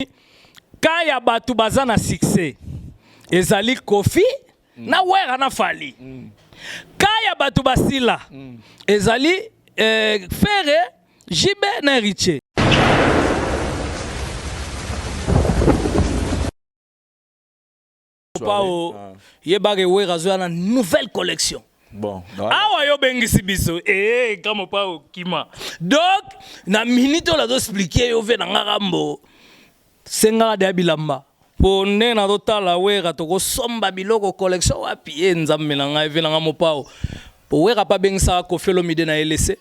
Quand ya batu baza na succès ezali Kofi na Wera na Fally. Quand ya batu basila ezali Ferre Jibe na Riche. Pao yebage Wera zo na nouvelle collection. Bon, awa yo bengisi biso kama pao kima. Donc na minute la do expliquer yo ve na ngarambo. Senga de bilamba po nde na totala Wera toko somba biloko collection wapi nzambe na ngai ve na mopao po Wera pa bengisa Koffi Olomide na LC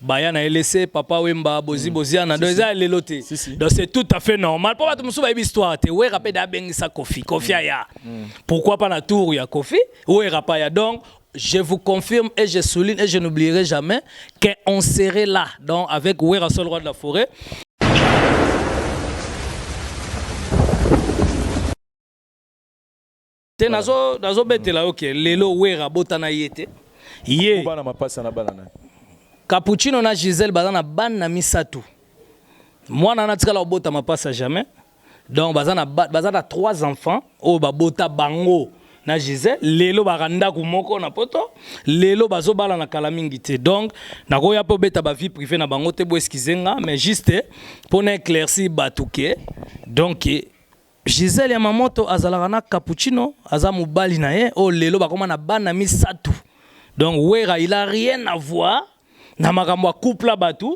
baya na LC papa Wemba bozi boziana donc ça leloté donc c'est tout à fait normal pour bato musuba histoire te Wera pe da bengisa Koffi ya pourquoi pas na tour ya Koffi Wera pa ya donc je vous confirme et je souligne et je n'oublierai jamais qu'on serait là donc avec Wera seul roi de la forêt. Nazo betela ok lelo Wera botana yete ye bana mapasa na bana Cappuccino na Gisèle bazana ban na misatu mwana na tikala bota mapasa jamais donc bazana 3 enfants o babota bango na Gisèle lelo baranda ku moko na poto lelo bazo bala na kala mingi te donc nakoya po beta ba vie privée na bango te bo excusenga mais juste pour éclaircir batuke donc Gisèle ya mamoto azalaka na Cappuccino aza mobali na ye o lelo bakoma na bana misatu donc Wera il a rien à voir na makambo ya couple batu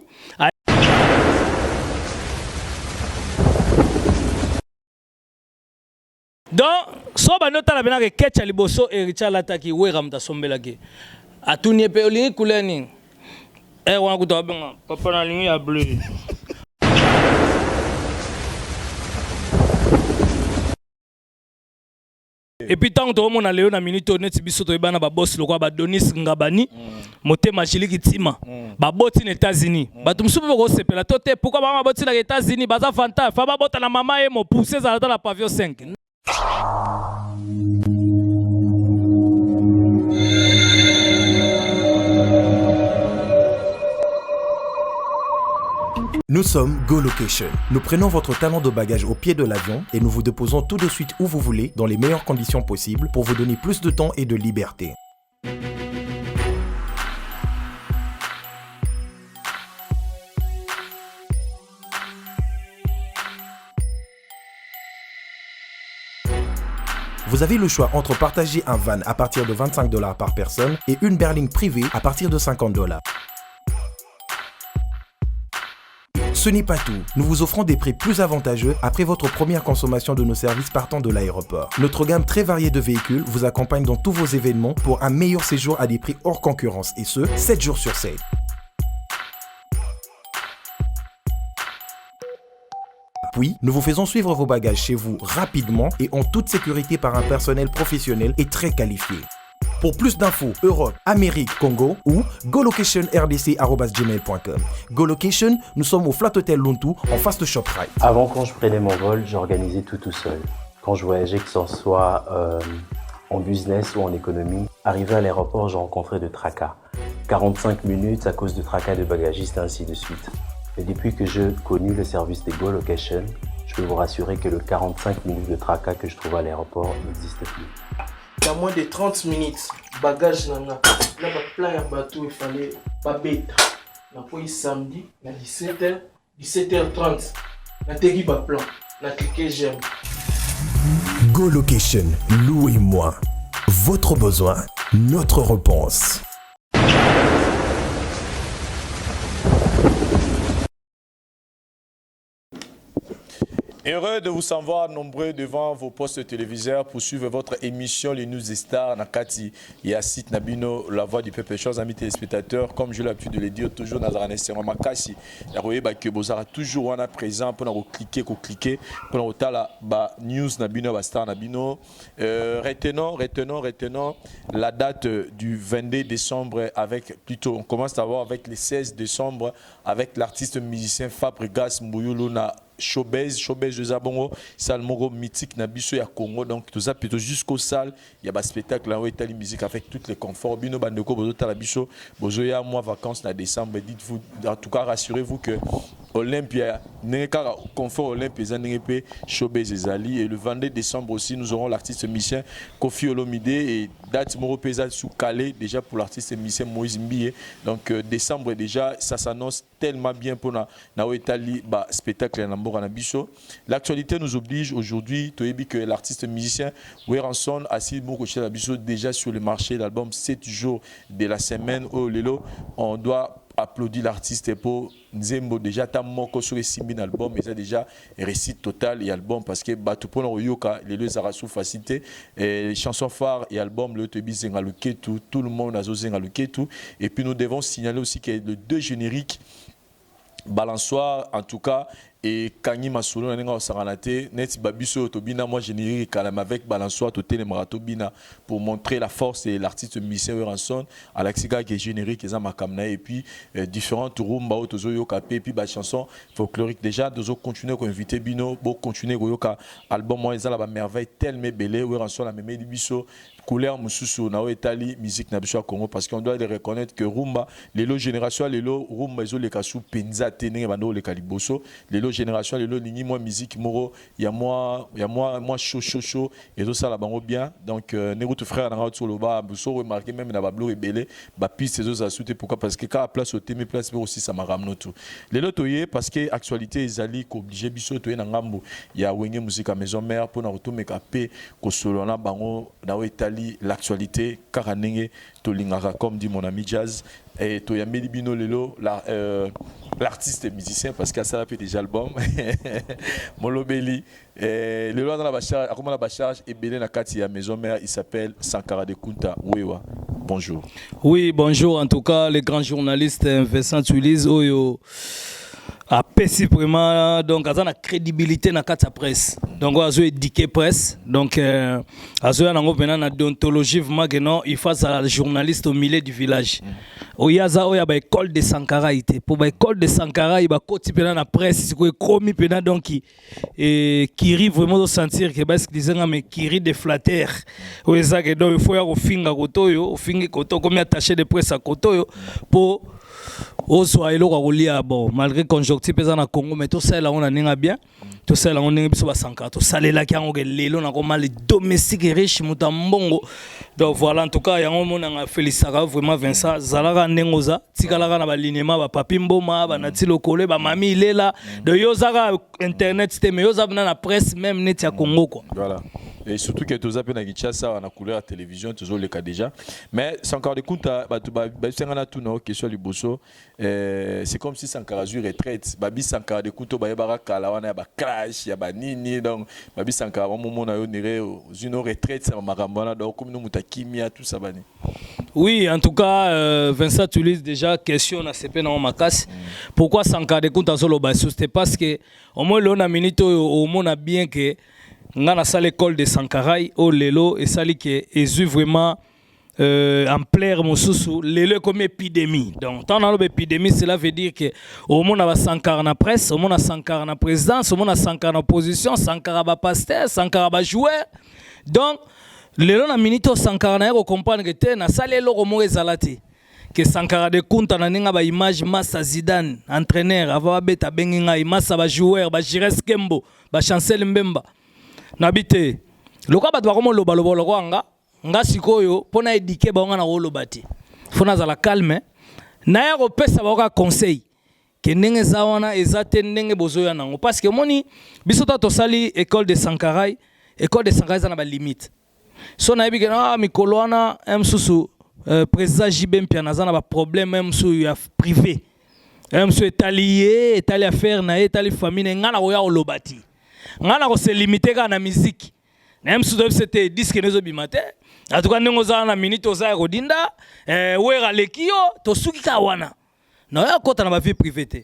donc so banota la benaka kecha liboso Ericha lataki Wera mtasombelaki atuni pe olingi kuleni wana kutoka benga papa na lingi ya bleu. Et puis tant que on a Léo na minute honnête biso to bana ba boss lokwa ba Donis Ngabani motema chiliki tima ba boti na États-Unis bato musubu ko sepela to te pourquoi ba boti na États-Unis baza fanta fa ba bota na mama ye mo pousser za dans la pavillon 5. Nous sommes Go Location. Nous prenons votre talon de bagage au pied de l'avion et nous vous déposons tout de suite où vous voulez, dans les meilleures conditions possibles, pour vous donner plus de temps et de liberté. Vous avez le choix entre partager un van à partir de $25 par personne et une berline privée à partir de $50. Ce n'est pas tout. Nous vous offrons des prix plus avantageux après votre première consommation de nos services partant de l'aéroport. Notre gamme très variée de véhicules vous accompagne dans tous vos événements pour un meilleur séjour à des prix hors concurrence et ce, 7 jours sur 7. Puis, nous vous faisons suivre vos bagages chez vous rapidement et en toute sécurité par un personnel professionnel et très qualifié. Pour plus d'infos, Europe, Amérique, Congo ou golocation.rdc@gmail.com. GoLocation, nous sommes au Flat Hotel Lontou en face de ShopRite. Avant, quand je prenais mon vol, j'organisais tout seul. Quand je voyageais, que ce soit en business ou en économie, arrivé à l'aéroport, je rencontrais de tracas. 45 minutes à cause de tracas de bagagistes et ainsi de suite. Et depuis que j'ai connu le service de GoLocation, je peux vous rassurer que le 45 minutes de tracas que je trouve à l'aéroport n'existe plus. Il y a moins de 30 minutes, bagage nana. Là, plein de bateau, il fallait pas bête. On a pris samedi, à 17h, 17h30. On a tegui pas plan. On a cliqué j'aime. Go Location, louez-moi. Votre besoin, notre réponse. Heureux de vous savoir nombreux devant vos postes téléviseurs pour suivre votre émission Les News Stars Nakati Yassit Nabino, la voix du peuple. Chers amis téléspectateurs, comme j'ai l'habitude de le dire toujours dans un instant, Makasi, que vous aurez toujours un présent pour cliquer pour la news Nabino, Star Nabino. Retenons la date du 22 décembre avec plutôt, on commence à voir avec le 16 décembre avec l'artiste musicien Fabregas Mbouyoulouna. Showbiz de Zabongo, salle Moro mythique Nabiso ya Congo, donc tout ça plutôt jusqu'au salle, il y a un spectacle là où est la musique avec tous les conforts. Bino Bandeko, Bozo Talabiso, Bozo ya mois vacances en décembre, dites-vous, en tout cas rassurez-vous que Olympia, confort Olympia, Zaningépé, Showbiz et Zali. Et le 22 décembre aussi, nous aurons l'artiste musicien Kofi Olomide et date Moro Pesa sous Calais, déjà pour l'artiste musicien Moïse Mbie. Donc, décembre déjà, ça s'annonce tellement bien pour Naoetali, spectacle en Bisso. L'actualité nous oblige aujourd'hui, tu as dit que l'artiste musicien Weranson a signé déjà sur le marché, l'album 7 jours de la semaine au Lelo. On doit applaudir l'artiste pour Nzembo déjà ta moko sur les 6000 albums, mais ça déjà récit total et album parce que tout pour le yoka les deux arasou facilité les chansons phares et albums le tebi zengaluke tout le monde a zengaluke tout et puis nous devons signaler aussi que les deux génériques Balançoire en tout cas et Kangi Masolo n'enga osaranate net babiso tobina moi générique calme avec Balançoire totel maratobina pour montrer la force et l'artiste musicien Weranson Alaxiga qui est générique et makamna et puis différentes rumba autozo yokape et puis ba chanson folklorique déjà dozo continuer ko inviter bino bo continuer ko yoka album moi ezala ba merveille tellement belé Weranson la mémé biso couleur mususu na Itali musique na biso Congo parce qu'on doit reconnaître que rumba lelo génération lelo rumba ezo le kasu penza tenenge bando le kaliboso lelo génération lelo lingi moi musique moro ya moi chaud et tout ça la bango bien donc nerutu frère na sur le bas so remarquer même na ba bleu rebelle ba piste ezo za souté pourquoi parce que quand place au thème place mais aussi ça m'a ramené tout lelo toyé parce que actualité ezali ko obligé biso toyé na ngambo ya wenge musique à maison mère pour na retomeka pe ko solo na bango na Itali l'actualité karanenge tolingaka comme dit mon ami Jazz et toyameli bino lelo l'artiste musicien parce qu'il ça a fait déjà album Molobeli lelo dans la bacharge à comment la bacharge et belé na kati ya maison mère il s'appelle Sankara de Kunta Wewa. Bonjour. Oui, bonjour en tout cas les grands journalistes Vincent Tuliz oyo a pessi vraiment donc à la crédibilité na kata presse donc azo édiqué presse donc azo na ngopena na déontologie vraiment que non il face à la journaliste au milieu du village oyaza oya ba école de Sankara ité pour ba école de Sankara il ba koti pena na presse ko komi pena donc et qui rit vraiment de sentir que parce que disait mais qui rit de flatteur oyaza que donc il faut ya ofinga kotoyo ofingi koto comme attaché de presse à kotoyo pour Oso elo kwa bon malgré conjonctif pesa na Congo mais tout ça là on a ninga bien tout ça là on ninga biso ba Sankara tout ça là qui ango lelo na ko mal domestique riche mutambongo donc voilà en tout cas yango mona félicitaka vraiment Vincent zalaka nengoza tikalaka na ba linéma ba papi mboma ba nati lokole ba mami ilela de yozaka internet c'était mais yozaka na presse même net ya Congo quoi voilà. Et surtout que tous appels na ça on a couleur à télévision toujours le cas déjà mais Sankara de Kunta ba tout na question du bosso c'est comme si Sankara zu retraite babi Sankara de Kunta ba yebara kala wana ba crash ya ba nini donc babi Sankara moment na yo nire une retraite ça marambana donc comme nous mutakimia tout ça bani. Oui, en tout cas Vincent Tulis déjà question na CP na makas pourquoi Sankara de Kunta solo ba c'était parce que au moins l'on a minute au moins a bien que ngana sa l'école de Sankara au lelo et sali que ezu vraiment en plaire mosusu lelo comme épidémie donc tant dans l'épidémie cela veut dire que au monde a Sankara na presse au monde a Sankara na présidence au monde a Sankara na opposition Sankara ba pasteur Sankara ba joueur donc lelo na minute Sankara na ko comprendre que te na sa lelo ko mo ezalati que Sankara de Kunta na ninga ba image Massa Zidane entraîneur ava beta benginga Massa ba joueur ba Jires Kembo ba Chancel Mbemba nabite loka bato ba komo loba lokanga nga sikoyo pona édiquer ba nga na loba te fona za la calme na ya ko pesa ba ka conseil que ndenge za wana ezate ndenge bozoya nango parce que moni biso to sali école de Sankara za na ba limite so na yebi que mikolo wana msusu président JB Mpia na ba problème même sur ya privé msusu etali affaire na etali famille nga na ko ya lobati ngana ko se limiter ka na musique même si c'était disque nezo bimate en tout cas ndenge za na minute oza ko dinda wera lekio to suki ka wana na ya kota na ba vie privée te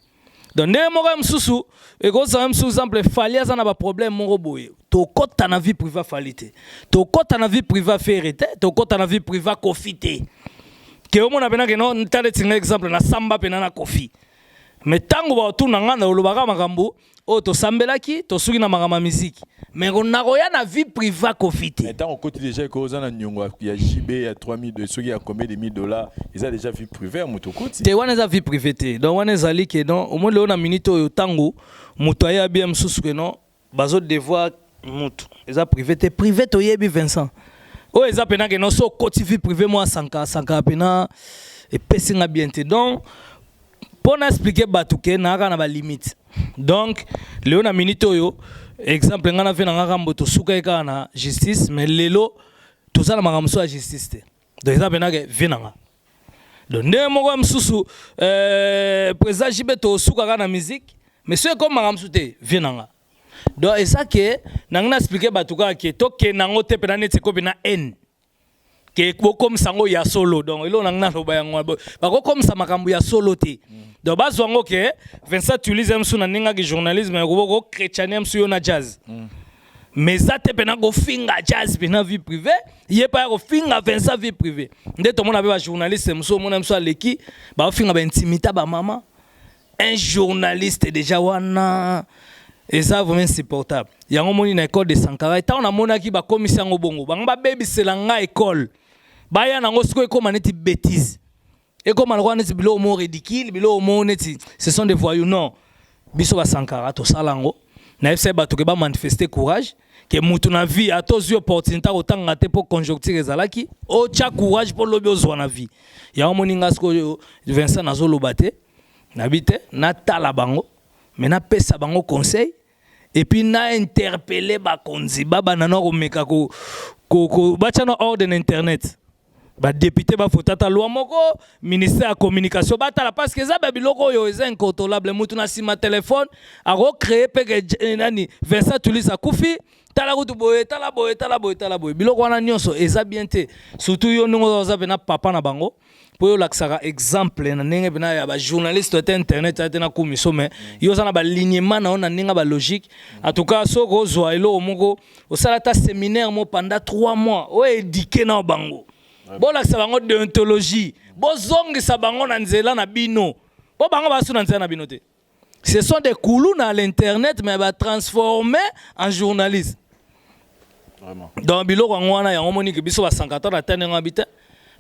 donc ndenge moko msusu e ko za msusu exemple falia za na ba problème moko boye to kota na vie privée falite to kota na vie privée ferete to kota na vie privée kofite ke o mona bena ke no tale tinga exemple na samba pena na kofi mais tango ba tuna ngana olobaka makambo o to sambelaki to suki na makama musique mais on a rien na vie privée confité. Mais tant on côté déjà que aux ana nyongo ya JB ya 3000 de ceux qui a combien de $1000 ils ont déjà vie privée moto côté. Te wana za vie privée te. Donc wana zali ke non au moins le on a minute o tango moto ya bien msusu ke non bazo devoir moto. Eza privé te privé to yebi Vincent. O eza pena ke non so côté vie privée moi sanka pena et pesinga bien te. Donc pour expliquer batuke na ka na ba limite. Donc le on a minute yo exemple ngana fe na ngambo to suka eka na justice mais lelo to sala makambo so justice te. Donc eza pena ke vinanga. Donc ne moko msusu président JB to suka ka na musique mais c'est comme makambo te vinanga. Donc eza ke nangana expliquer batuka ke to ke nango te pena neti ko bina n ke comme sango ya solo donc elo nangana lo bayango ba ko comme sa makambo ya solo te. Donc bazwango ke Vincent Tulize msu na ninga ki journalisme ko chrétien msu yo na jazz. Mais ça te pena go finga jazz pena vie privée, yé pas go finga Vincent vie privée. Nde to mona ba journaliste msu mona msu aleki ba finga ba intimita ba maman. Un journaliste déjà wana et ça vraiment insupportable. Yango moni na école de Sankara et on a mona ki ba commission ngo bongo. Ba ngba baby selanga école. Ba ya nango siko ko maneti bêtise. Et comme on a dit bilo mo ridicule, bilo mo neti, ce sont des voyous non. Biso ba Sankara to salango. Na fse ba to ke ba manifester courage que mutu na vie a tous opportunité autant ngate pour conjoncture ezalaki. O cha courage pour lobi ozwa na vie. Ya moninga sko Vincent nazo lobate. Na bite na tala bango, mais na pesa bango conseil et puis na interpeller ba konzi baba nana ko meka ko ba chano ordre internet. Ba député ba fotata loi moko ministère de communication batala parce que ça ba biloko yo est incontrôlable mutu na sima téléphone a recréer peke nani Vincent Tulize akufi tala kutu boye tala boye biloko wana nyonso eza bien te surtout yo ndongo za bena papa na bango po yo laksaka exemple na ndenge bena ya ba journaliste te internet ate na komiso mais yo za na ba lignement na ona ndinga ba logique en tout cas so ko zo elo moko o sala ta séminaire mo pendant 3 mois o éduquer na bango. Bon là ça bango déontologie bon zongi ça bango na nzela na bino bon bango ba su na nzela na bino te ce sont des coulous à l'internet mais ba transformer en journaliste vraiment dans biloko ngwana ya ngomoni ke biso ba 54 na tane ngabita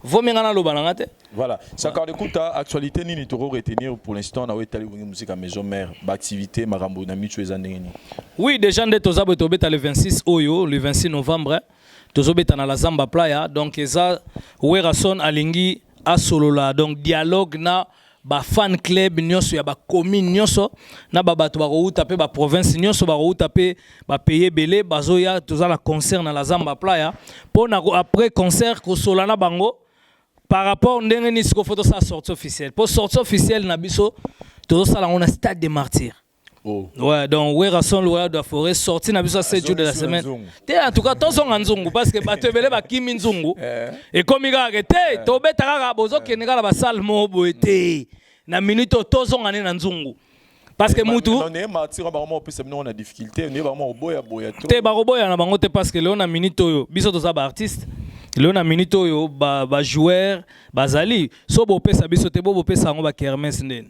vomi ngana lo balanga te voilà ça quand écoute actualité nini to retenir pour l'instant na wetali musique à maison mère ba activité marambo na mitu ezandengeni. Oui déjà nde tozabo to beta le 26 oyo le 26 novembre tozobeta na la Zamba Playa donc eza Werason alingi asolola donc dialogue na ba fan club nyonso ya ba commune nyonso na ba bato ba routa pe ba province nyonso ba routa pe ba payer belé bazoya tozala concert na la Zamba Playa pour après concert ko solana bango par rapport ndenge ni siko photo sa sortie officielle pour sortie officielle na biso tozosala on a stade des martyrs. Oh. Ouais, donc Werason Loya de la forêt sorti na biso 7 jours de la semaine. En tout cas, tous sont en nzungu parce que batebele ba kimi nzungu. Et comme il a arrêté, to betaka ka bozo keneka ba salle mo boete. Na minute tous sont en nzungu. Parce que mutu on est martyr ba mo pesa on a difficulté, on est vraiment boya trop. Te ba boya na bango te parce que le on a minute yo biso to za ba artiste. Le on a minute yo ba joueur bazali so bo pesa biso te bo pesa ngo ba kermesse ndene.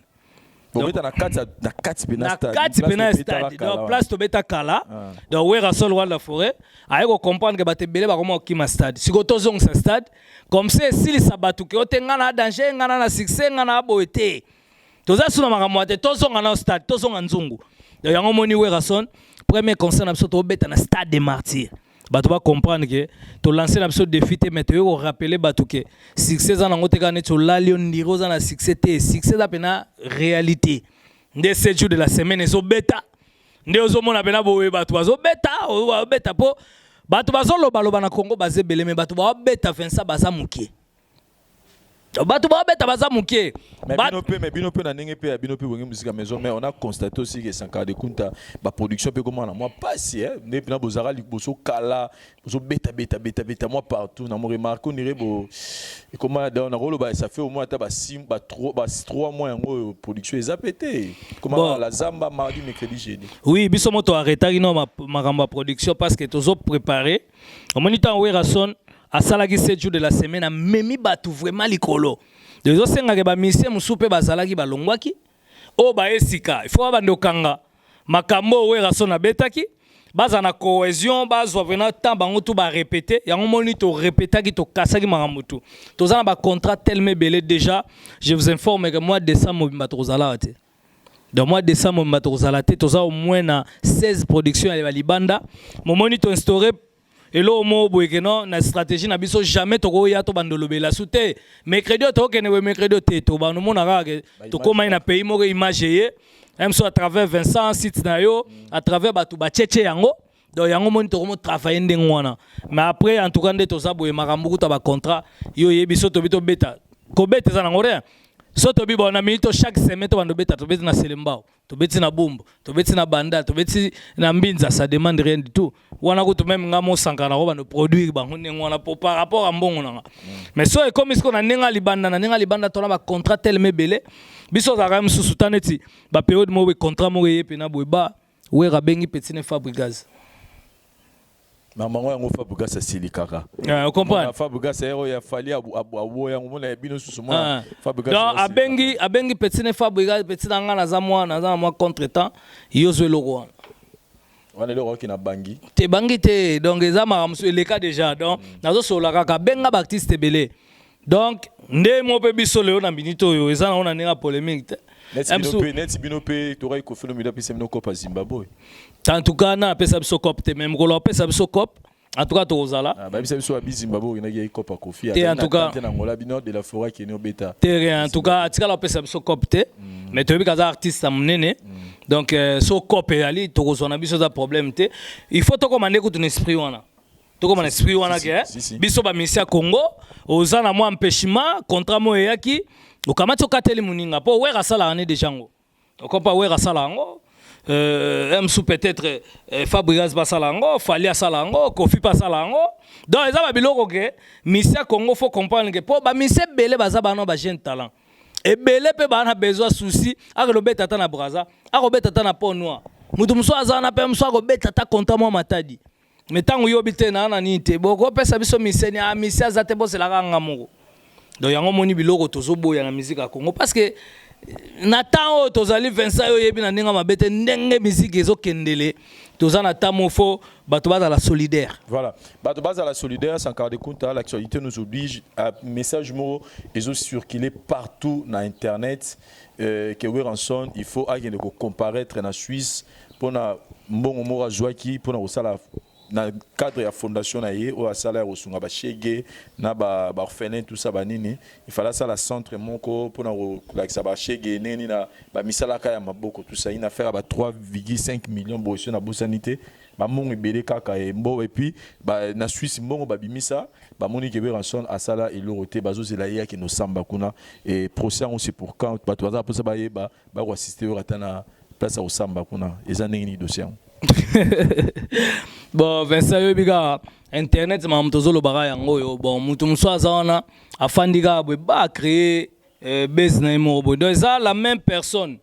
Donc na kati pena stade donc place to beta kala donc Werason Loya de la forêt aye ko comprendre que batebele ba koma okima stade siko tozong sa stade comme c'est si sabatu ke otenga na danger ngana na succès ngana boete toza suna makamwa te tozong na stade tozong nzungu donc yango moni Werason premier concert na biso to beta na stade des martyrs bato ba comprendre que to lancer na biso défi te mais to rappeler bato ke succès za nango te kana to la lion ndiro za na succès te succès za pena réalité nde 7 jours de la semaine so beta nde ozo mona pena boye bato bazo beta po bato bazo loba na Congo bazé belé mais bato ba beta Vincent baza mukie bato ba beta baza mukie mais bino pe na ndenge pe bino pe bongi musique à maison mais on a constaté aussi que Sankara de Kunta ba production pe comment na moi passer ne pena bozara liboso kala bozo beta moi partout na mo remarque on dirait bo comment dans na rolo ba ça fait au moins ta ba 3 mois en production ezapété comment la Zamba mardi mercredi jeudi. Oui biso moto arrêtaki no ma production parce que tozo préparer au moniteur Werason à salaki 7 jours de la semaine a memi batu vraiment likolo. Dezo senga ke ba mission musupe bazalaki balongwaki o ba esika il faut ba ndokanga makambo wera so na betaki baza na cohésion bazwa vena temps bango tout ba répéter yango moni to répétaki to kasaki makambo tout toza na ba contrat tellement belé déjà je vous informe que mois de décembre mobimba tozala te dans mois de décembre mobimba tozala te toza au moins na 16 productions ya libanda momoni to instaurer et là, na stratégie na biso jamais toko ya to bandolobela sute mercredi to kene we mercredi te to ba no mona ka to koma na pays moko image ye même so à travers Vincent site na yo à travers batu ba tchétché yango donc yango moni to ko travailler ndengwana mais après en tout cas nde to za boye makambu ta ba contrat yo ye biso to bito beta ko beta za na ngore so to bi bona minito chaque semaine to bando beta to beta na selembao to beti na bumbu to beti na banda to beti na mbinza ça demande rien du tout wana ko to même ngamo sankana ko bando produire bango ngwana par rapport à mbongo nanga mais so e comme isko na nenga libanda to na ba contrat tellement belé biso za quand même sous taneti ba période mo be contrat mo ye pena boy ba we ga bengi petine Fabregas Maman yango Fabregas asilikaka. On comprend. Fabregas ero ya fali abo yango mona bino susu mona Fabregas. Donc abengi petine Fabregas petine ngana za moi contre-temps yozwe loko. Wana loko ki na bangi. Te bangi te donc eza maramso le cas déjà donc nazo sola kaka benga baptiste belé. Donc nde mo pe biso leo na binito yo eza na ona nenga polémique. Net binope torai ko felo mida pese mnoko pa Zimbabwe. En tout cas na pesa biso cop te même ko pesa biso cop en tout cas tozala ba bisa biso abi Zimbabwe na gi cop Kofi en tout cas na ngola bino de la forêt qui est no beta en tout cas atika la pesa biso cop te mais to bi kaza artiste amnene donc so cop ali to kozona biso za problème te il faut to commander ko ton esprit wana to comme esprit wana ke biso ba misia Congo ozana mo empêchement contrat mo yaki okamati okateli muninga po wera sala ane déjà ngo okopa wera sala ngo sous peut-être Fabregas Basalango, Falia Salango, Kofi Pasalango. Donc, ils ont biloko que Misia Congo faut comprendre que pour Misia Belé Bazabano ba jeune talent. Et Belé pe ba na besoin souci, a robé tata na braza, a robé tata na pont noir. Mutu muso azana pe muso robé tata konta mo matadi. Mais tant yo bité na na ni te boko pesa biso Misia ni a Misia zate bo c'est la ranga moko. Donc yango moni biloko tozobo ya na musique à Congo parce que Nathan o tozali Vincent yo yebi na ndenge mabete ndenge musique ezo kendele toza na tamofo bato baza la solidaire. Voilà, bato baza la solidaire sans car de compte l'actualité nous oblige à message mo ezo circuler partout na internet que Weranson il faut agir de comparaître na Suisse pour na mbongo mora joaki pour na osala na cadre ya fondation na ye o asala o sunga ba chege na ba orphelin tout ça ba nini il fallait ça la centre moko pour na like ça ba chege nini na ba misala ka ya maboko tout ça une affaire ba 3,5 millions bosso na bosanité ba mongi belé kaka e mbo et puis ba na Suisse mbongo ba bimisa ba moni ke Weranson asala et loroté bazo zela ya ki no samba kuna et procès on c'est pour quand ba toza pour ça ba yeba ba ko assister au ratana place au samba kuna ezane ni dossier. Bon Vincent yobiga internet mamtozolo bara yango yo bon mutu mswaza wana afandika bwe ba créer business mo bo donc ça la même personne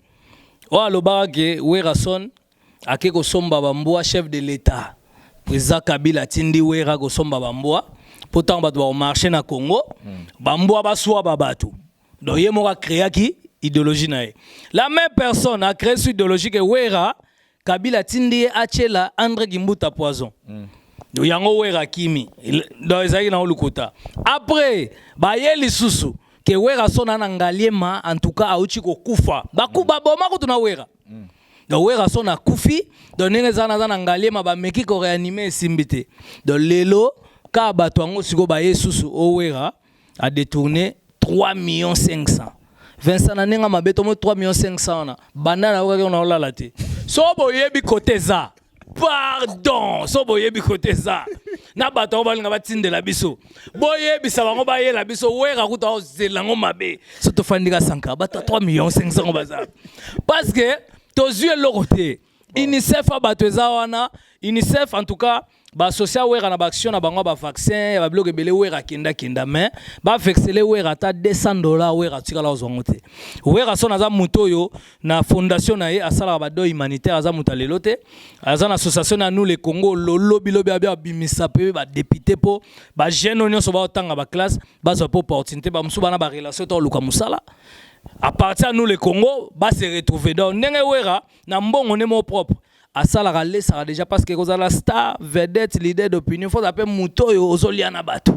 o alobaka ke Weranson ake ko somba bambwa chef de l'état président Kabila tindi wera ko somba bambwa pourtant bato ba marché na Congo bambwa baswa babatu donc ye mo a créer ki idéologie na ye la même personne a créé cette idéologie que wera Kabila tindi achela André Gimbuta poison. Yango wera kimi. Dans ezaki na olukuta. Après, ba yeli susu ke wera sona na ngaliema en tout cas auchi ko kufa. Ba kuba boma ko tuna wera. Donc wera sona kufi, donc nengeza na ngaliema ba meki ko réanimer simbité. Donc lelo ka bato ngo siko ba yesusu o wera a détourné 3,5 millions. Vincent nanenga mabeto mo 3,5 millions na. Banana ko na olala te. Sobo yebi côté za. Pardon, sobo yebi côté za. Na bato balinga batinde la biso. Boyebi sabango ba yela biso wera kuta ozelango mabe. So to fandika sanka bato 3,5 millions baza. Parce que to yeux loroté. UNICEF abato za wana, UNICEF en tout cas ba social wera na ba action na bango ba vaccin ba bloc ebele wera kenda mais ba vexele wera ta $200 wera tikala ozongote wera so na za muto yo na fondation na ye asala ba do humanitaire za muta lelo te aza na association na nous le Congo lobi abia bimisa pe ba député po ba jeune onyo so ba otanga ba classe ba so po opportunité ba musu bana ba relation to luka musala à partir de nous le Congo va se retrouver donc ndenge wera na mbongo ne mo propre à ça la rale ça déjà parce que vous la star vedette leader d'opinion faut appeler muto yo ozolia na bato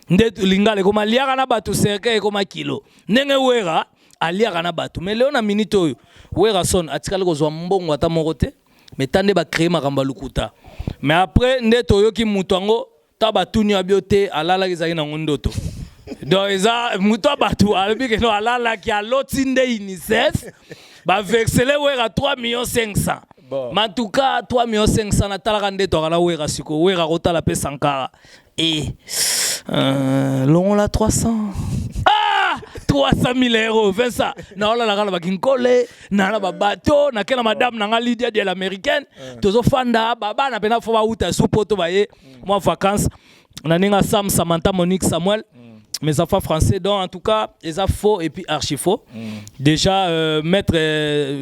ndetu lingale koma liaka na bato cercle koma kilo ndenge wera aliaka na bato mais leo na minute oyo wera son atikali kozwa mbongo ata moko te mais tande ba créer makamba lukuta mais après ndeto yoki muto ngo ta batuni abiote alala kizaki na ndoto donc eza muto batu albi ke no alala ki alotinde UNICEF ba vexele wera 3,500,000 bon. En tout cas 3,500,000 na talaka ndeto kala wera siko wera kotala pe sankara et longo la 300 300,000 €, 20 ça. Na la la bakinkole, na la bateau, na kena madame na Lydia de l'américaine, tozo fanda baba na pena fo ba uta supoto baye, moi vacances, na ninga Sam Samantha Monique Samuel. Mes enfants français donc en tout cas ils a faux et puis archi faux. Déjà maître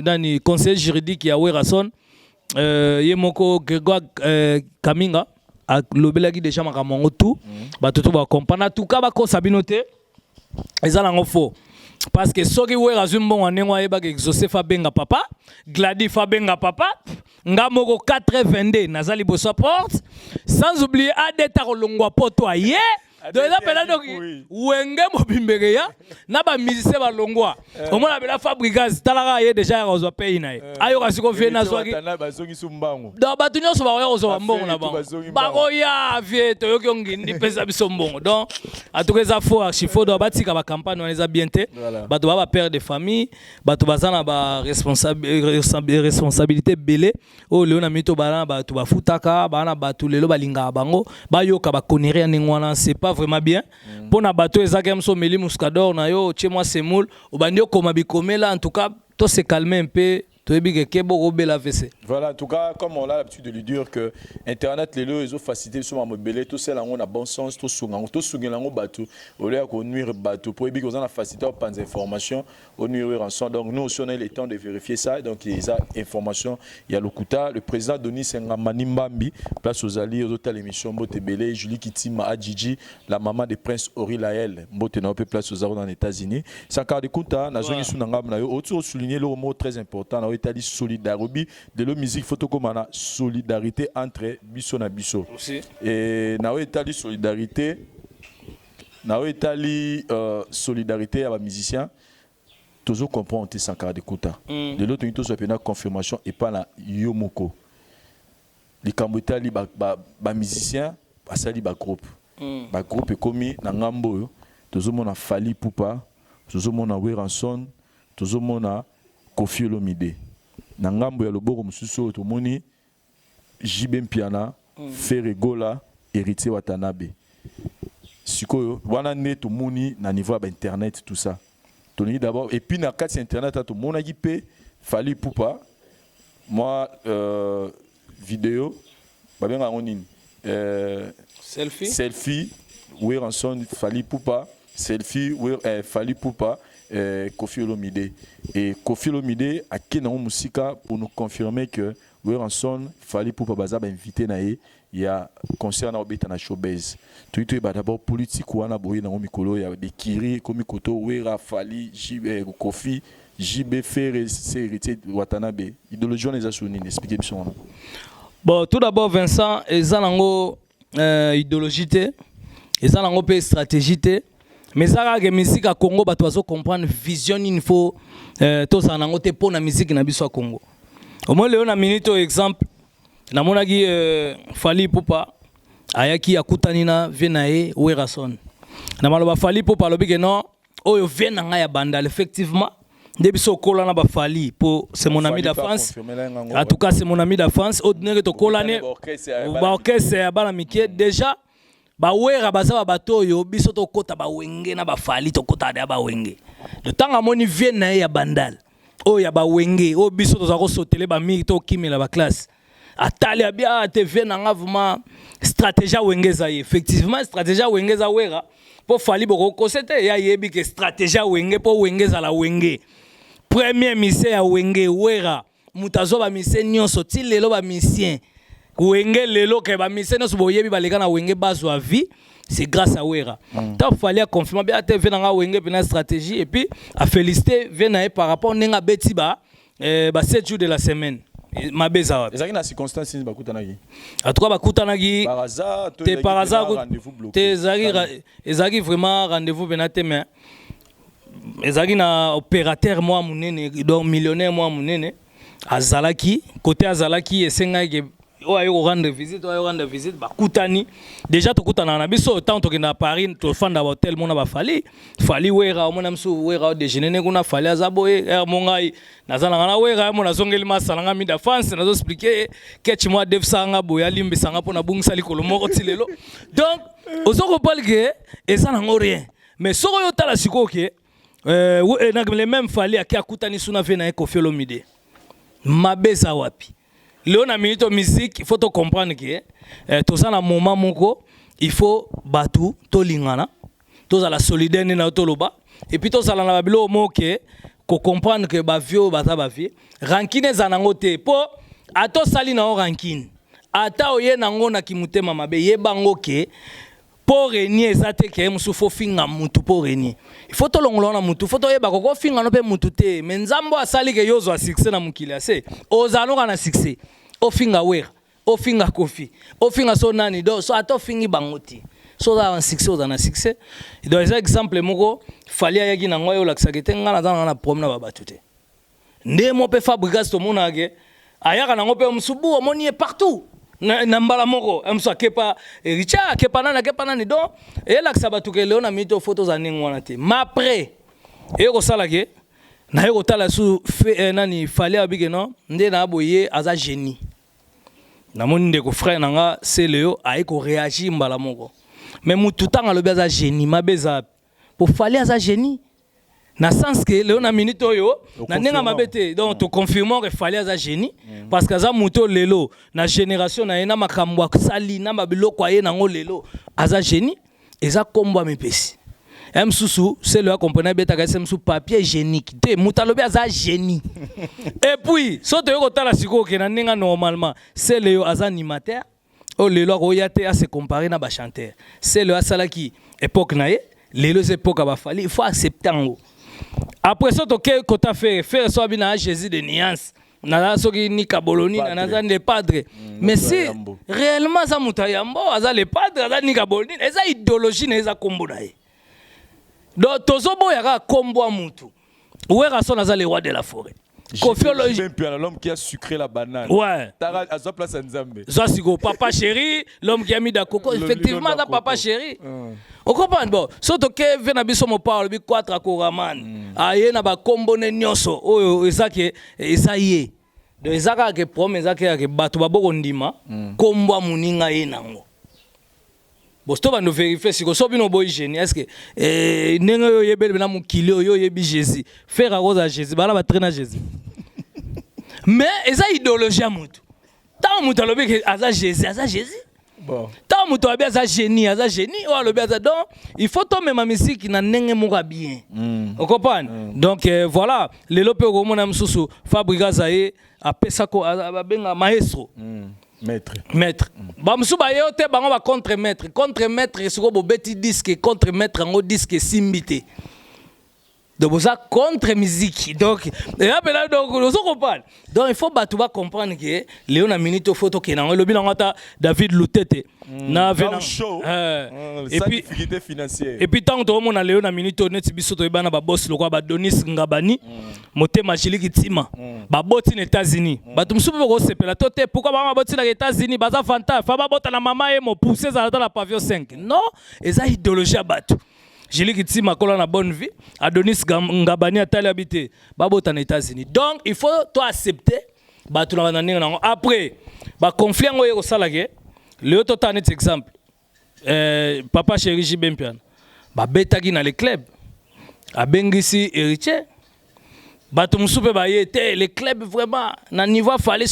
dans le conseil juridique ya Werason yemoko Grégoire Kaminga a lobelaki déjà makamongo tout ba toto ba comprendre en tout cas ba ko sabinote eza nango faux parce que soki wera zumbongo nengo ayeba ke Joseph Abenga papa Gladys Fabenga papa ngamoko 422 nazali boso porte sans oublier adeta kolongwa poto aye donc là pela donc wenge mobimbeke ya na ba musicien balongwa omona bela Fabricaz talaka ye déjà ya kozwa pay na ye ayo kasi ko vie na zwaki donc batu nyonso bakoya kozwa mbongo na bango bakoya vie toyoki ongindi pesa biso mbongo donc en tout cas ça faux archi faux donc batika ba campagne on les a bien te bato ba père de famille bato bazana ba responsabilité belé o leo na mito bana bato bafutaka bana bato lelo balinga bango bayoka ba konnerie ningwana c'est pas vraiment bien pour na bateau ezaka mso meli muscador na yo chez moi c'est moule obandi okoma bikomela en tout cas to se calmer un peu voilà, en tout cas, comme on a l'habitude de lui dire que Internet, les lois, ils ont facilité sur ma mobilité, tout ça, on a bon sens, tout ça, tout ça, bateau, au lieu qu'on nuire bateau, pour éviter qu'on a facilité par des informations, on nuire ensemble. Donc nous aussi, on a le temps de vérifier ça. Donc il y a des informations, il y a le Kouta, le président Denis Sengamani Mbambi, place aux alliés, aux hôtels émissions, Mbotebele, Julie Kitima Adjiji, la maman de Prince Ori Laël, Mbotena, place aux arts dans les États-Unis. Sankar de Kouta, Nazoni Sunangam, autour souligner le mot très important. C'est-à-dire solidarité de la musique photo comme la solidarité entre biso na biso et na etali solidarité solidarité à ba musicien toujours comprendre te Sankara de Kouta de l'autre ni toujours pena confirmation et pas la yomoko les kambotali ba musicien basali ba groupe ekomi na ngambo toujours mona Fally Ipupa toujours mona Weranson toujours mona Koffi Olomide na ngambo ya loboko mususu to moni JB Mpiana Ferregola Héritier Watanabe sikoyo wana ne to moni na niveau ba internet tout ça to ni d'abord et puis na kati internet to mona ki pe Fally Ipupa moi vidéo ba benga ngonini selfie Weranson Fally Ipupa selfie Fally Ipupa Koffi Olomide et Koffi Olomide a qui dans musica pour nous confirmer que Weranson Fally Ipupa baza ba invité na il y a concert na obeta na showbiz tout ba d'abord politique wana boye na mikolo ya de kiri comme koto Wera Fally Koffi JB Ferre c'est héritier Watanabe idéologie on les a souligné expliquer bien. Bon tout d'abord Vincent ezanango idéologie te ezanango pe stratégie te mais ça que musique à Congo bato bazo comprendre vision il faut to ça nango te pona musique na biso Congo au moins léo na minute exemple na monaki Fally Ipupa ayaki akutani na Venae Werason na maloba Fally Ipupa lobi que non oyo vena nga ya bandal effectivement debiso kola na ba Fally pour c'est mon ami d'enfance en tout cas c'est mon ami d'enfance ordinaire to kola ne ba orchestre ya bana mikie déjà ba wera baza bato yo biso to kota ba wenge na ba Fally to kota da ba wenge le temps amoni vient na ya bandal o ya ba wenge o biso to za ko sotele ba mi to kimela ba classe atali abia TV na ngavuma stratégie wenge za effectivement stratégie wenge za wera pour Fally boko kosete ya yebi ke stratégie wenge pour wenge za la wenge premier mission ya wenge wera mutazo ba mission nyonso ti lelo ba mission wenge lelo ke ba misene so boyebi baleka na wenge bazwa vie c'est grâce à Wera. Tant fallait confirmer bien te venanga wenge pena stratégie et puis à féliciter venae par rapport nenga betiba 7 jours de la semaine. Ma beza. Ezaki na circonstance ni bakutanaki. À toi bakutanaki par hasard rendez-vous bloqué. Ezaki vraiment rendez-vous benate mais ezaki na opérateur moi munene donc millionnaire moi munene azalaki côté azalaki esengaki oyo rendre visite bakutani déjà tokutana na biso tant tokenda à Paris to fanda hotel mona ba fali Wera mona msu Wera déjeuner kuna fali azaboye mongai nazala ngana Wera mona zongeli masalanga mi d'avance nazo expliquer ketch moi dev sanga boya limbe sanga pona bungisa likolo moko tilelo donc ozoko palke eza na rien mais soko yo tala sikoke les mêmes fali akutani suna vena e Koffi Olomide mabeza wapi Léon a minute musique, il faut te comprendre que tout ça na moment moko, il faut batu to lingana, to la solidaire na to loba et puis to ça na babilo moke ko comprendre que ba vieux bata ba vie, rankine za nango te po ato sali na rankine. Ata oye nango na kimutema mabe ye bango ke pour renier ça te ke musu fo finga mutu pour renier. Il faut to longolo na mutu, faut to yeba ko finga no pe mutu te, mais nzambo asali ke yozo a succès na mukili ase. Ozano kana succès. O finga Wera, o finga Koffi, o finga so nani do so ato fingi bangoti. So da un succès ozana succès. Donc les exemple moko fali ayaki na ngoyo la kisakete ngana zana na problème na babatu te. Nde mo pe Fabregas to monage ayaka na ngope msubu omoni est partout. Na mbala moko emso kepa Richard kepa nani donc et la kisabatu ke Léon a mis photos za ningwana te. Ma après et ko sala ke na yo tala su nani fali abige non nde na boye aza génie. Na moni ndeko frère nanga c'est Léo a ko réagir mbala moko. Mais mutu tanga lo beza génie mabeza pour fali aza génie. Na sens que Léon a minute oyo na nenga mabete donc to confirmons que fali aza génie parce que aza muto lelo na génération na ena makambo sali na mabiloko aye nango lelo aza génie eza kombo mepesi. Msusu c'est le comprenait beta ka sous papier hygiénique te mutalobi aza génie. Et puis soto yoko tala siko ke na nenga normalement c'est le aza animateur o lelo ko yate a se comparer na ba chanteur c'est le asalaki époque na ye lelo époque ba fali il faut accepter ngo. Après ça, que tu as fait soit bien Jésus de nuance. Na soki ni kaboloni na za ne padre. Mais si réellement ça mutayambo, aza le padre, aza ni kaboloni, eza idéologie na eza kombo na ye. Donc tozobo yaka kombo mutu. Wera son aza le roi de la forêt. Koffi Olomide, l'homme qui a sucré la banane. Ouais. Tara à sa place Nzambe. Zasigo papa chéri, l'homme qui a mis d'accord. Effectivement, ça papa chéri. On comprend bon. Surtout que vena biso mo parle bi 4 akoraman. Aye na ba kombo ne nyoso. Oyo ezake esaye. De ezaka ke promesse ezake ke batu baboko ndima kombo muninga ye nango. Bon, si tu vas nous vérifier si tu es boy génie, est-ce que nengo yebel na mukili yo yebi Jésus, faire à cause à Jésus, bala ba traîner Jésus. Mais eza idéologie mutu. Tant mutu alobi que aza Jésus. Bon. Tant mutu abi aza génie, ou alobi aza donc il faut tomber ma musique na nenge moka bien. On comprend? Donc voilà, le lope ko mona msusu Fabregas aye apesa ko abenga maestro. Maître. Bamsu ba yote bango ba contre maître siko bo beti disque contre maître ngo disque simbité. Donc ça contre musique. Donc et là donc on comprend. Donc il faut batu ba comprendre que Léon a minute photo ke na lobi na ngata David Lutete na vena show. Et puis difficulté financière. Et puis tant to mona Léon a minute net biso to bana ba boss lokwa ba Donis Ngabani motema chiliki tima ba boti na États-Unis. Batu msupu ko sepela tote pourquoi ba boti na États-Unis baza fanta fa ba bota na mama e mo pousser za la pavillon 5. Non, eza idéologie à batu. Jili Kitima kola na bonne vie, Adonis Ngabani atali habité, babota na États-Unis. Donc il faut toi accepter ba tu na nanga après ba conflit ngo yeko salage, le autre net exemple. Papa chéri Jibempian. Ba betaki na le club. Abengisi héritier. Ba tu msupe ba yete les clubs vraiment na niveau fallait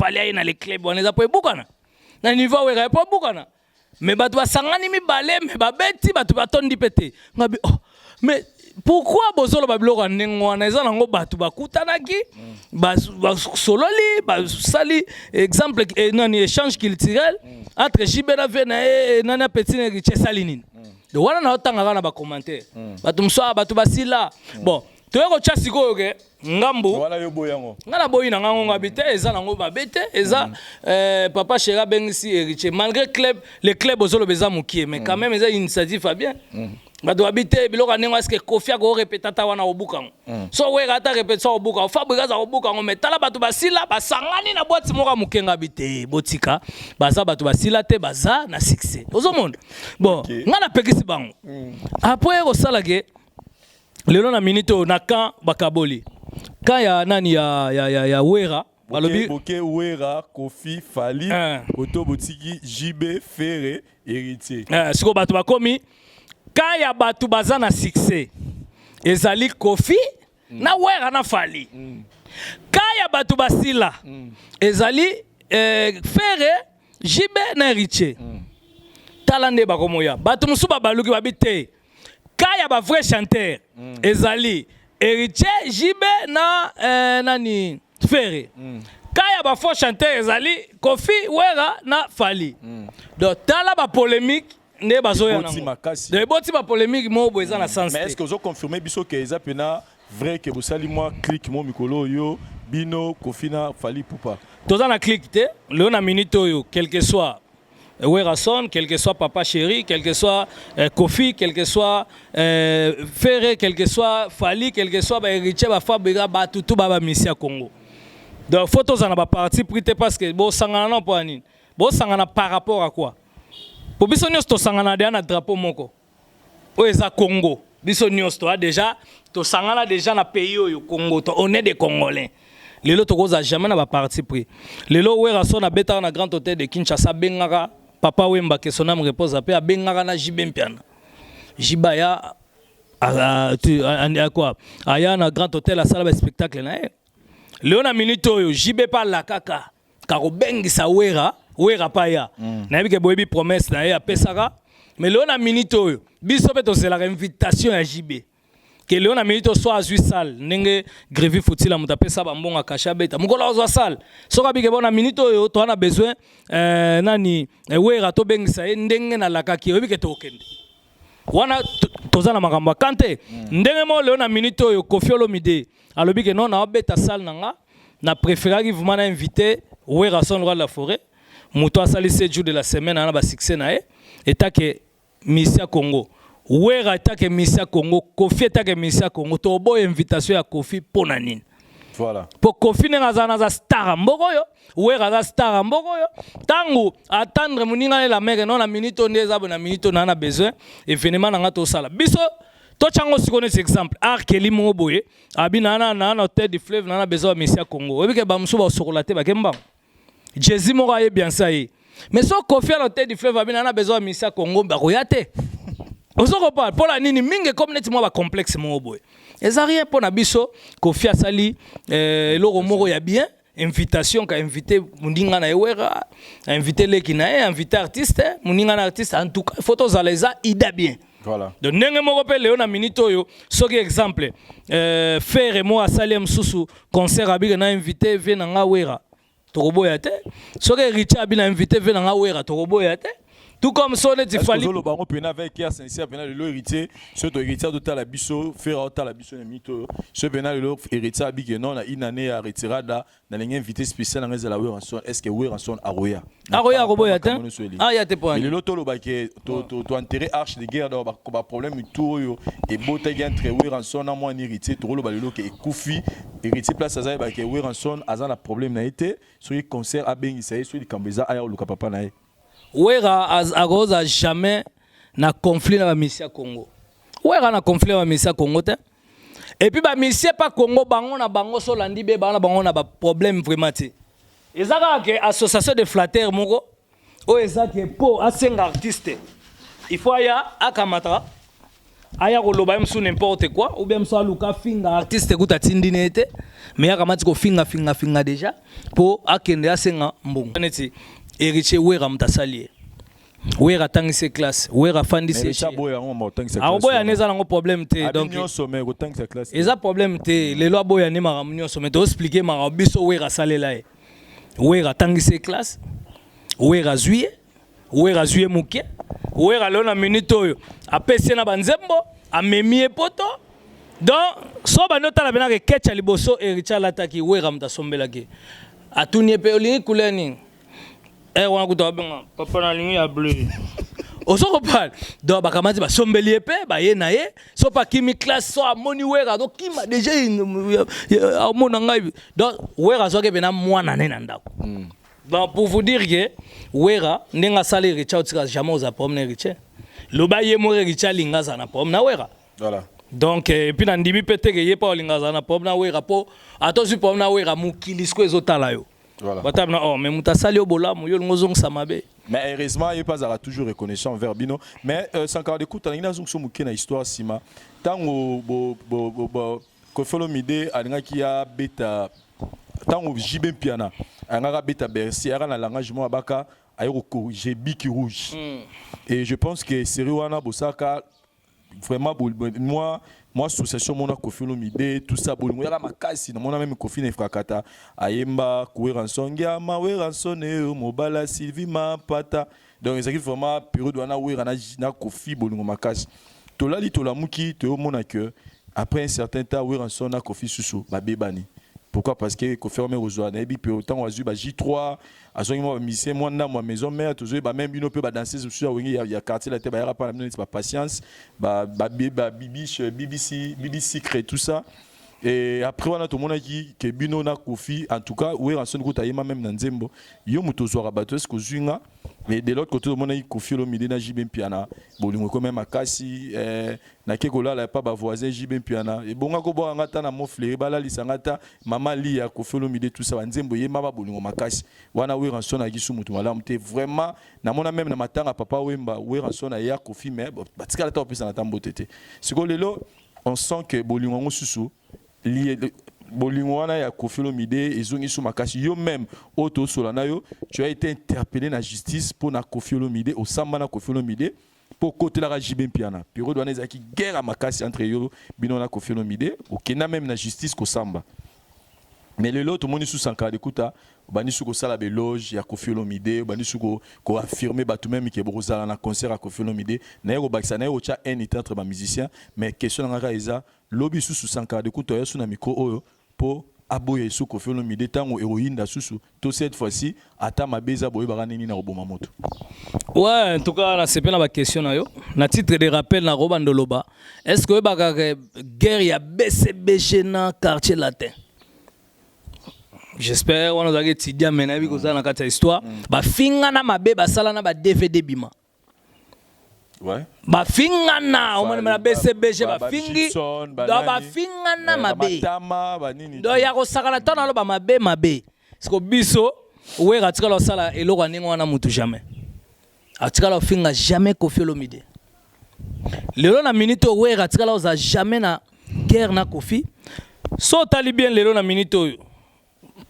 aller dans les clubs, on les a pas bukana. Na niveau wera pas bukana. Mais batu basangani mi balé mais babeti batu batondi pété ngabi oh mais pourquoi bozolo babiloko ndengwana eza nango bato bakutanaki basololi basali exemple nani échange culturel entre JB na ve na nani petit héritier sali nini de wana na otangaka na ba commentaire bato msoa bato basila bon toyeko tya sikoyo ke ngambo wala yo boyango ngana boyi na ngango ngabite eza nango babete eza papa Chera bengisi héritier malgré club les clubs bozolo beza mukie mais quand même eza initiative à bien bato babite biloko ndenge est-ce que Kofi ko répéter ta wana obukango so we gata répéter obukango Fabrice za obukango mais tala bato basila basangani na boîte moka mukenga bite botika baza bato basila te baza na succès ozomona bon ngana pekisi bango après ko sala ke lelo na minito na kan bakaboli kan ya nani ya Wera balobi boke Wera Kofi Fali Oto Botiki JB Ferre héritier siko bato bakomi kan ya bato baza na succès ezali Kofi na Wera na Fali kan ya bato basila ezali Ferre JB na héritier talande bakomoya bato musuba baluki babite kaya ba vrai chanteur ezali héritier JB na nani Ferre kaya ba faux chanteur ezali Kofi Wera na Fali donc tala ba polémique ne bazoya nango de boti ba polémique mo boza na sens mais est-ce que vous confirmez biso que eza pena vrai que vous sali moi click mo mikolo yo bino Kofi na Fali poupa toza na click te le na minute yo quel que soit Werason, quel que soit Papa Chéri, quel que soit Kofi, quel que soit Ferre, quel que soit Fali, quel que soit héritier, Fabriga, tout baba Missia Congo. Donc photos en a parti prité parce que bon sangana non pas ni. Bon sangana par rapport à quoi? Pour bisonios to sangana de na drapeau moko. O eza Congo. Bisonios to déjà to sangana déjà na pays au Congo. On est des Congolais. Lelo to koza jamais na ba parti pris. Lelo Werason na beta na grand hôtel de Kinshasa bengaka Papa Wemba que son âme repose après bengaka na JB Mpiana. Jibaya à quoi? Aya na grand hôtel la salle de spectacle na. Léona minute oyo JB pa la kaka. Karo bengisa Wera pa ya. Na yebike boyebi promesse na ya pesaka. Mais Léona minute oyo biso beto c'est la invitation à JB. Que Léona minute soit azui salle nenge grévi futila mutapesa bambonga kasha beta. Mukola ozwa salle. Soka bike bona minute oyo to ana besoin nani Wera to bengisa ndenge na la kaki yebike to okende. Wana tozana makamba kante ndenge mo Léona minute oyo Kofi Olomide alobi que non na beta salle nanga na préféré vous m'en invité Werason roi de la forêt muto asali 7 jours de la semaine na ba succès na et ta que Missia Congo Wera ta que Missia Congo Kofi ta que Missia Congo to boy invitation ya Kofi pona nini voilà pour Kofi na za star mboko yo Wera za star mboko yo tangu attendre muninga la mère non na minute ndeza bona minute na besoin événement na to sala biso to chango sikone cet exemple arkeli mo boye abina na hôtel du fleuve na besoin Missia Congo ebike ba musuba sokolate ba kemba Jésus mo raye bien ça y mais so Kofi à l'hôtel du fleuve abina na besoin Missia Congo ba royate osoko pa pour la nini mingi comme net mo ba complexe mo boye ezarien pour na biso Kofi asali loro moko ya bien invitation ka invité mundinga na Wera invité leki na invité artiste mundinga na artiste en tout cas photos aleza ida bien. Voilà. Donc nenge moko pe Léona minute oyo soki exemple Ferre mo asali msusu concert abika na invité ve na nga Wera tokoboya te soki héritier abina invité ve na nga Wera tokoboya te tout comme son est Fali le baron pena avec qui a sincère pena le héritier ce héritier de ta la biso Ferre ta la biso na mito ce pena le héritier abika non na une année à retirada na lingue invité spécial na la Werason est-ce que Werason aroya roboya te ya te point le loto lo ba ke to enterrer arche de guerre dans ba problème tout yo et botegi entre Werason na moi héritier to lo ba le lo ke Kofi héritier place azai ba ke Werason azana problème na été sur les concerts a bengisa sur les kambeza aya lo papa na Wera agoza jamais na conflit na Missia Congo. Wera na conflit na Missia Congo te. Et puis ba Missia pas Congo bango na bango so landi be bango na ba problème vraiment te. Ezaka ke association de flatteurs moko o ezaka po asenga artiste. Il faut aya akamata aya koloba msu n'importe quoi ou bien msu aluka finga artiste kuta tindine te mais akamati ko finga déjà pour akende asenga mbongo. Héritier Wera mtasali Wera tangise classe, wera fandi Mais séché. boya on montant ça. Ah boya neza nango problème te donc. Donc sommet autant que sa classe. Eza problème te les lois boya ne maramunyo sommet to expliquer mara biso wera salela e. Wera tangise classe. Wera zuye muke. Wera lona minute oyo. Apesi na banzembo, amemi poto. Donc so banota la bena ke ketcha liboso e richala taki wera mta sombela ke. Atuni pe olingi kuleni. Wana kuta benga papa na lingi ya bleu. Osoko parle. Donc bakamati ba sombeli pe ba ye na ye. So pa kimi classe so amoni wera donc kima déjà amona ngai. Donc wera so ke bena mwana ne ndako. Donc pour vous dire que wera ndenga sali richa utika jamais aux apomne riche. Loba ye mo richa linga za na pom na wera. Voilà. Donc et puis ndimi pete ke ye pa linga za na pom na wera po atosi pom na wera mukilisko ezotala yo. Voilà. Oh, mais mutasali obola mo yo ngozong samabe. Mais heureusement, il pas toujours reconnaissant envers Bino. Mais sans encore d'écoute, on a une zone histoire sima. Tant que follow mide, on a qui a bêta. Tant que JB Piana, on a bêta Bercy, on a l'engagement abaka, aéro j'ai biki rouge. Et je pense que Seriwana Bosaka vraiment moi association mon kofino mide tout ça bolingo yala makasi na mona même kofina ifrakata ayemba kuera nsongia ma wera nsone mobala Sylvie ma pata donc ezaki vraiment période wana wera na kofi bolingo makasi to lali to lamuki to mona que après un certain temps wera nsona kofi susu ba bebani. Pourquoi? Parce que Kofi Olomide rejoint et puis autant on a eu J3 à ce moment musicien moi dans ma maison mère toujours même une peu danser sur il y a quartier la tête ba pas la patience BBC crée tout ça et après on a tout le monde qui que Bino na Kofi en tout cas oui en son côté même dans Nzembo yo mutozo rabato ce que zunga mais de l'autre côté tout le monde qui Kofi Olomide na JB Piana bolingo quand même akasi na kekola la pas ba voisin JB Piana et bonga ko bo ngata na mo fleurir bala lisangata mama li ya Kofi Olomide tout ça Nzembo yema ba bolingo makasi wana oui en son na gisu mutu wala mte vraiment na mona même na matanga papa wemba oui en son na ya Kofi mais batika la ta opesa na tambo tete siko lelo on sent que bolingo ngosusu bolingo wana ya Kofi Olomide ezongi sou makasi yo même auto solana yo tu as été interpellé na justice pour na Kofi Olomide au samba na Kofi Olomide pour côté la JB Piana période wana ezaki guerre makasi entre yo bino na Kofi Olomide au kena même na justice ko samba mais le lot tout monde sous sankara d'écouta bani sou ko sala beloge ya Kofi Olomide bani sou ko affirmer ba tout même que brozala na concert à Kofi Olomide na yo bakisa na yo cha un entre ba musicien mais question nga eza lobby sous sankara d'écouta yo sous na micro oyo pour aboyer sous Kofi Olomide tango héroïne da sous tout cette fois-ci ata mabeza boye baranini na roboma moto. Ouais, en tout cas na sepena ba question na yo na titre de rappel na Robandoloba est-ce que ba guerre ya BCBG na quartier latin. J'espère on a étudié maintenant bi kozana na kata histoire ba finga na mabe ba sala na ba DVD bima. Ouais. Ba finga na o mona BCBG ba fingi do ba finga na mabe. Do ya ko sakala tana lo ba mabe. Siko biso we ratika lo sala eloko ningo wana mutu jamais. Atika lo finga jamais Kofi Olomide. Lelo na minute we ratika lo za jamais na guerre na Kofi. So tali bien lelo na minute oyo.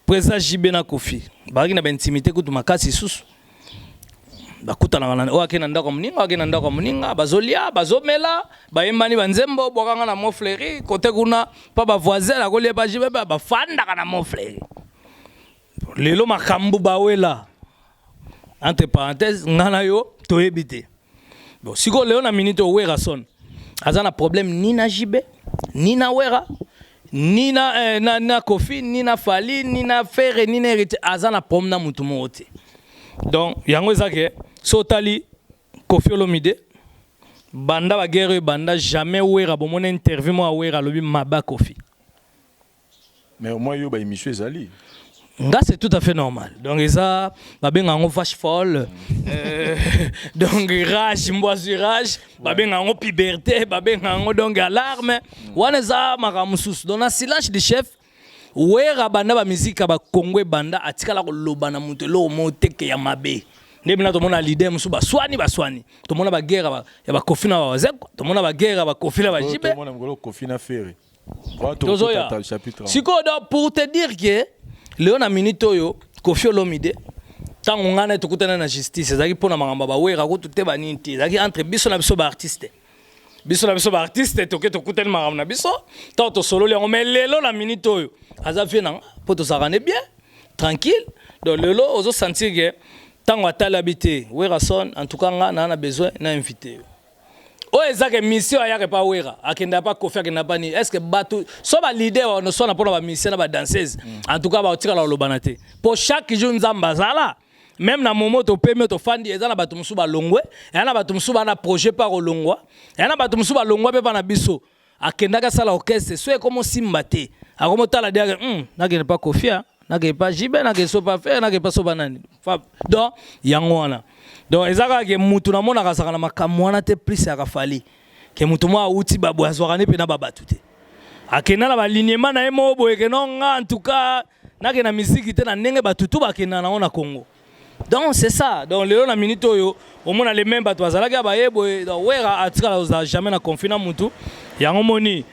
Président JB na Kofi baki na intimité kutu makasi susu bakutana na oakena ndako muninga akena ndako muninga bazolia bazomela bayembani banzembo bokanga na mofleri côté kuna pa ba voisin la kolia ba JB ba fanda kana mofleri lelo makambu bawela entre parenthèses ngana yo toyebite bon siko leo na minute wera son azana problème ni na JB ni na wera ni na Kofi ni na Fali ni na Ferre ni na Hérité azana pomna mutu mote donc yango ezake sotali Kofi Olomide banda ba guerre banda jamais wera bomona interview mo wera lobi maba Kofi mais au moins yo ba émission ezali nga c'est tout à fait normal donc ça babenga ngo vache folle donc rage mboisi rage babenga ngo puberté babenga ngo donc alarme wana za makamususu donc na silence de chef wera banda ba musique ba Congo banda atikala ko lobana mutu lo moteke ya mabe ndebina to mona leader musu baswani to mona ba guerre ya ba Kofi na wazeko to mona ba guerre ba Kofi na ba JB to mona ngolo Kofi na Ferre siko donc pour te dire que Léon a minute oyo Kofi Olomide tant on a tout côté na justice zaki pona mangamba ba wera ko tout ba ninti zaki entre biso na biso ba artiste artiste to ke to kutel mangamba na biso tant to solo le on met lelo la minute oyo aza fait na po to sarane bien tranquille donc lelo ozo sentir que tant on a l'habité wera son en tout cas na besoin na invité o ezake mission ayake pa wera akenda pa kofi akenda pa ni est-ce que batu so ba leader on so na pona ba mission na ba danseuse en tout cas ba otika la lobanate pour chaque jour nzamba zala même na moment to peme to fandi ezana batu musu ba longwe yana batu musu ba na projet par olongwa yana batu musu ba longwa pe pa na biso akenda ka sala orchestre so e comme simbate akomo tala dia na ke pas kofi na ke pas jibe na ke so pas faire na ke pas so banani donc yango wana donc ezaka ke mutu na mona kasaka na makamwana te plus ya kafali ke mutu mwa uti babu azwakane pe na babatu te akena na balignement na emo boye ke nonga en tout cas na ke na musique te na ndenge batutu bakena na ona Congo donc c'est ça donc lelo na minute oyo omona les mêmes batu bazalaki baye boye donc wera atika za jamais na confina mutu yango moni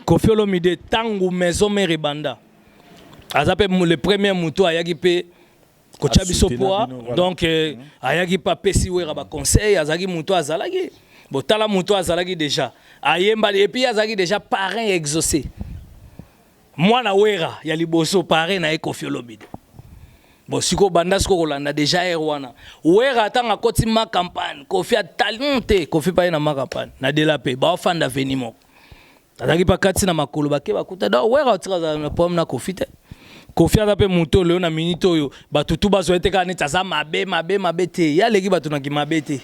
Koffi Olomide tangu maison mère banda azape le premier mutu ayaki pe kocha biso poa donc ayaki pa pesi wera ba conseil azaki mutu azalaki botala mutu azalaki déjà ayemba et puis azalaki déjà parrain exaucé mwana wera ya liboso parrain na Koffi Olomide bon siko banda siko kolanda déjà erwana wera tanga koti ma campagne Koffi talente Koffi pa na ma campagne na de la paix ba fanda venimo azalaki pa kati na makolo bake bakuta da wera otira na pomme na Koffi te Koffi azape muto leo na minute oyo batutu bazoete ka neta za mabe te ya leki batu na kimabe te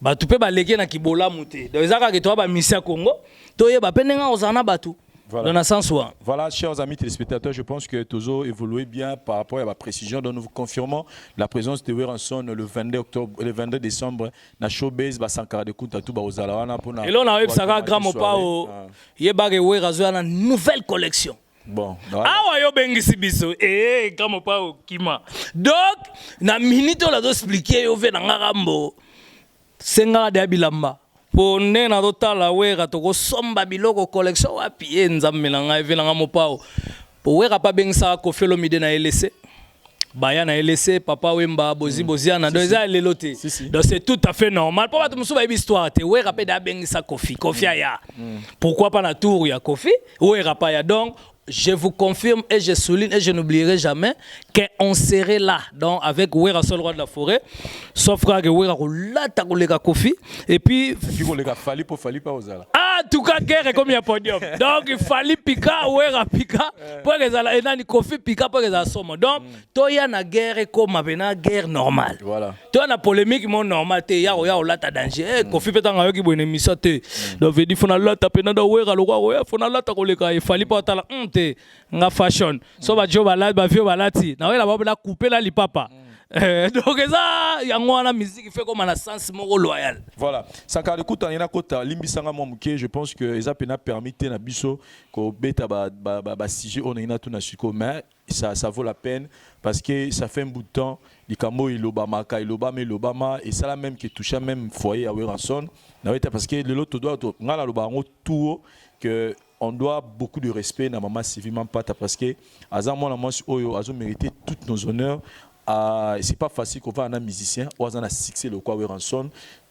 batu pe baleki na kibola mute donc ezaka ke to ba misia Congo to ye ba penenga ozana batu dans le sens où voilà chers amis téléspectateurs je pense que toujours évolué bien par rapport à la précision donc nous vous confirmons la présence de Weranson le 22 décembre na showbase ba Sankara de Kunta tout ba ozala wana pona et là on a websaka grand mopa o ye ba ke Weranson na nouvelle collection. Bon, awa yo bengisi biso kama pa okima donc na minute la do expliquer yo ve na ngarambo senga de bilamba po ne na do tala wera to ko somba biloko collection wapi nzambe na ngai ve na ngamo po wera pa bengisa Koffi Olomide na LC baya na LC papa wemba boziana donc ça leloté donc c'est tout à fait normal pour bato musu ba histoire te wera pe da bengisa Koffi aya pourquoi pas na tour ya Koffi wera pa ya donc je vous confirme et je souligne et je n'oublierai jamais qu'on serait là donc avec Wera Sol Roi de la Forêt sauf que Wera là ta kolega Koffi et puis kolega fali pas ozala en tout cas guerre comme il y a podium donc il fallait pika Wera pika pour que ça et nani Koffi pika pour que ça somme donc to ya na guerre comme avena guerre normale voilà to na polémique mon normal te ya là ta danger Koffi petanga yo ki bonne émission te donc veut dire faut na là ta pena da Wera le roi faut na là ta kolega il fallait pas tala nga fashion so ba jo balade ba vieux balati na wela ba couper la lipapa donc ça yango wana musique fait comme un sens moko loyal voilà Sankara de Kunta ina kota limbisanga mo muke je pense que eza pena permettre na biso ko beta ba sujet on ina tout na suko mais ça vaut la peine parce que ça fait un bout de temps likambo ilobama et ça la même qui touche même foyer à Weranson na weta parce que le lot doit ngala lobango tout que on doit beaucoup de respect na maman civilement pata parce que azamo na moi oyo azo mérité toutes nos honneurs c'est pas facile qu'on va un musicien ou un succès le quoi Weranson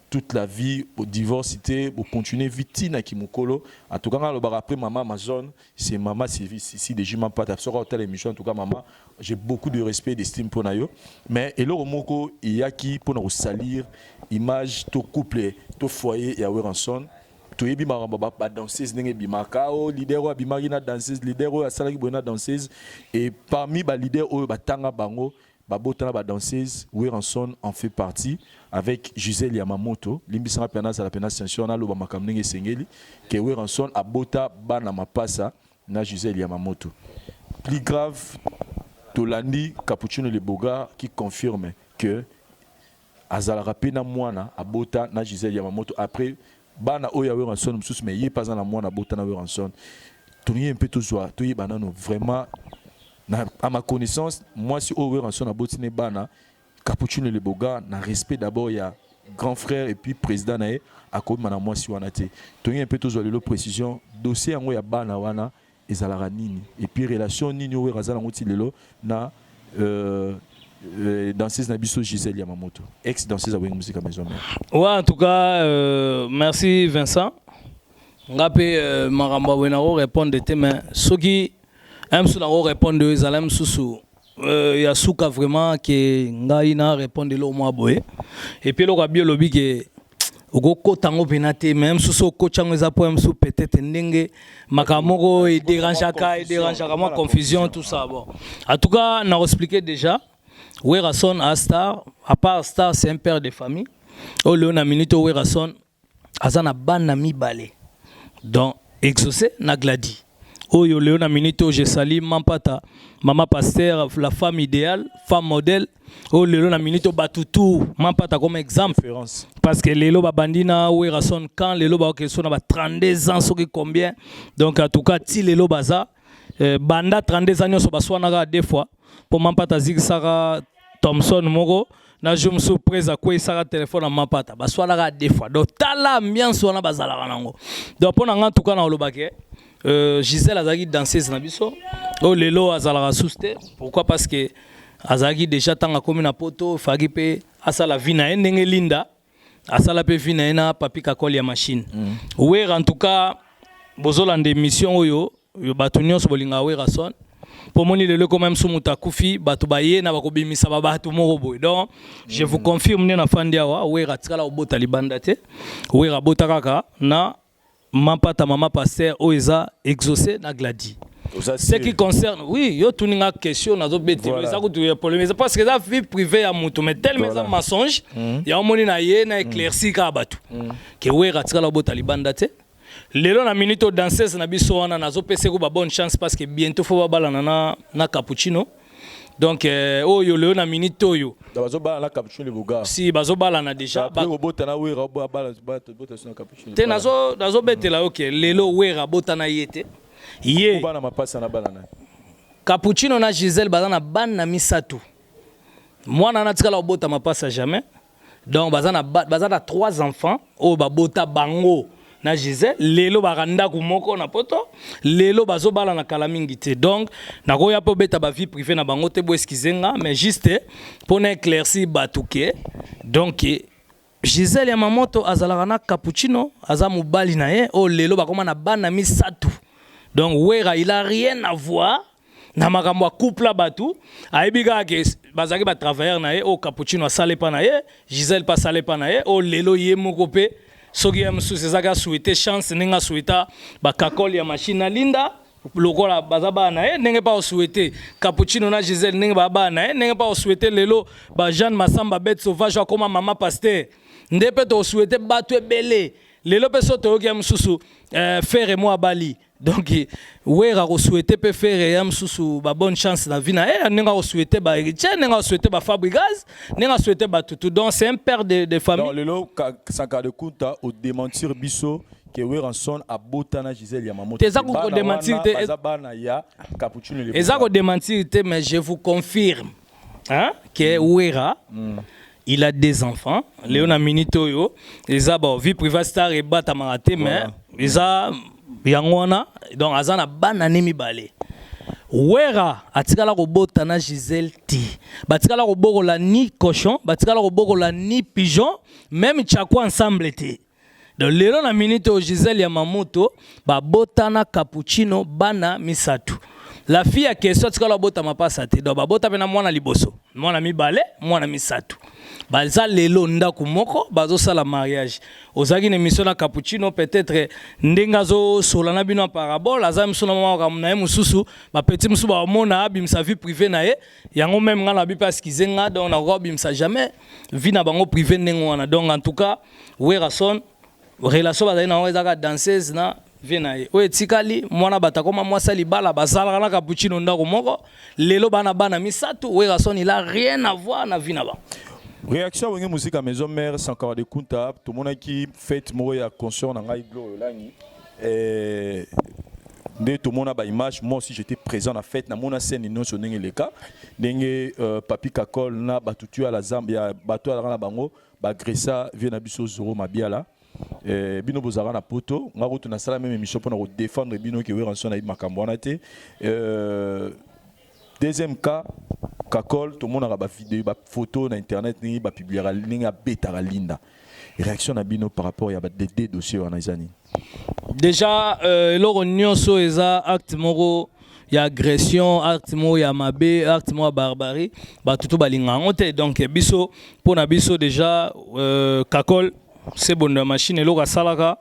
toute la vie au divorce au continuer vite na kimukolo en tout cas après maman Amazon c'est maman ici de jument pata sur hôtel émission en tout cas maman j'ai beaucoup de respect et d'estime pour nayo mais et le moko il y a qui pour nous salir image to couple to foyer ya Weranson toyebi maramba ba danseuse ndenge bimaka o leader wa bimaki na danseuse leader o asalaki bona danseuse et parmi ba leader o batanga bango ba botana ba danseuse Weranson en fait partie avec Gisèle Yamamoto limbisanga pena za la pena censure na loba makam ndenge sengeli que Weranson abota bana mapasa na Gisèle Yamamoto plus grave Tolandi Capuchino Le Boga qui confirme que azala rapena mwana abota na Gisèle Yamamoto après bana oya Weranson mususu mais pas dans la mwana bota na Weranson toni un peu tout soit toyi banano vraiment à ma connaissance moi si Weranson a botine bana Capuchino Le Boga na respect d'abord il y a grand frère et puis président nae akomi na moi si wana te toni un peu tout soit le précision dossier yango ya bana wana ezalaka nini et puis relation nini Weranson ngoti lelo na danseuse Nabiso Gisèle Yamamoto, ex-danseuse à Wing Musique à Maison Mère. Ouais, en tout cas, merci Vincent. Ngapé Maramba Wenaro répondre de mais ceux qui aiment sous répondre ils allaient sous il y a souka vraiment que ngaina répondre le moi boy et puis le rabio lobby que oko tango penate même sous coach chango za poem sous peut-être ndenge makamoko et dérange moi confusion tout ça bon en tout cas on a expliqué déjà Werason a star à part star c'est un père de famille au leona minute Werason azana bana mi balé donc exaucé na gladi oyo leona minute je sali mampata maman pasteur la femme idéale femme modèle o leona minute batutu mampata comme exemple parce que lelo babandina Werason quand lelo ba question na 32 ans soki combien donc en tout cas ti lelo baza banda 32 ans so baswana deux fois pour mampata zigsaga Thompson moko na je me suis prêt à quoi ça téléphone à mampata baswana deux fois donc tala ambiance wana bazala kanango donc pour en tout cas na olobake Gisèle azaki danseuse na biso o lelo azala souste pourquoi parce que azaki déjà tanga komi na poto fagi pe asala vina ndenge linda asala pe vina na papi kakoli ya machine ouais en tout cas bozolanda émission oyo yo batunyo so bolinga Werason pour moni lelo quand même sumuta kufi batu baye na bakobimisa babatu moko boy donc je vous confirme na fandi awa Wera tikala obota libanda te Wera bota kaka na mampata mama pasteur oeza exaucé na gladi. Ce qui concerne, oui, yo tuninga question na zo bete, ça ko tu polémique parce que la vie privée à mutu mais tellement ça mensonge, ya omoni na ye na éclairci ka batu. Que Wera tikala obota libanda te. Lelo na minute danseuse na biso wana nazo pese ko ba bonne chance parce que bientôt faut ba bala na cappuccino. Donc oyo lelo na minute oyo bazo bala na cappuccino le buga. Si bazo bala na déjà ba bota na Wera bala bota na cappuccino. Te nazo betela OK lelo Wera bota na yete. Yé bana mapasa na bala na. Cappuccino na Gisèle bazana bana misatu. Mwana na tikala bota mapasa jamais. Donc bazana 3 enfants o ba bota bango. Na Gisèle lelo baranda kumoko na poto lelo bazobala na kala mingi te donc nakoya po beta ba vie privée na bango te bo excusenga mais juste pour na éclaircir batuke donc Gisèle Yamamoto azalaka na cappuccino aza mobali na ye o lelo bakoma na bana misatu donc Wera il a rien à voir na makambo couple la batu aibika ke bazaki ba travailleur na ye o cappuccino asale pa na ye Gisèle pa sale pa na ye o lelo ye moko pe soki ya msusi zaka souhaiter chance ninga souhaita ba kakoli ya machine linda lokola bazaba na ye ndenge pa souhaiter cappuccino na Gisèle ndenge ba na ye ndenge pa souhaiter lelo ba Jeanne Massamba bête sauvage comme maman pasteur ndepe to souhaiter batu ebele lelo pe soto ya msusu faire moi bali donc Wera ko souhaiter pe faire ya msusu ba bonne chance na vie na ye ndenge ko souhaiter ba héritier ndenge ko souhaiter ba Fabregas ndenge ko souhaiter ba tout donc c'est un père de famille donc lelo Sankara de Kunta au démentir biso que Werason a botana Gisèle Yamamoto eza ko démentir te bazabana ya cappuccino le eza ko démentir te mais je vous confirme hein que Wera il a des enfants Léona Minitoyo eza ba vie privée star et bata maraté mais eza yangwana donc azana bana nemi balé Wera atikala ko botana Gisèle ti batikala ko bokola ni cochon batikala ko bokola ni pigeon même chakwa ensemble te donc lelo na minute au Gisèle Yamamoto ba botana cappuccino bana misatu la fille a question atikala bota mapasa te donc ba bota pena mwana liboso mwana mibale mwana misatu baza lelo ndako moko bazo sala mariage ozaki na émission na cappuccino peut-être ndenga zo solana bino parabole aza misona mama na ye mususu ba petit musu ba mona abim sa vie privée na ye yango même ngana bi parce qu'ils nga donc na ko bim sa jamais vie na bango privé ndengo wana donc en tout cas Werason relation bazali na ezaka danseuse na vie na ye o etikali mwana batakoma mwasa libala bazala na cappuccino ndako moko lelo bana misatu Werason il a rien à voir na vie na ba. Réaction à musique à Maison Mère Sankara de Kunta tout le monde qui fait moya conscient na ngai glo lani dès tout le monde a ba image moi aussi j'étais présent à la fête na mona scène non sur ndenge leka ndenge papi kakol na batutu à la Zambia bato à la bango ba gressa vient na biso zoro mabiala bino bozara na poto ngako tuna sala même émission pour défendre bino que Werason na makambo na te Deuxième cas, Kakol, tout le monde a des vidéos, des photos sur internet, des publier des bêta linda. Réaction à Bino par rapport à des dossiers en Aizani. Déjà, l'orion so eza acte moro ya agression, acte moro ya mabe, acte moro ya barbarie, ba tout balinga ngote donc biso pour na biso déjà Kakol c'est bon de machine et l'ora salaka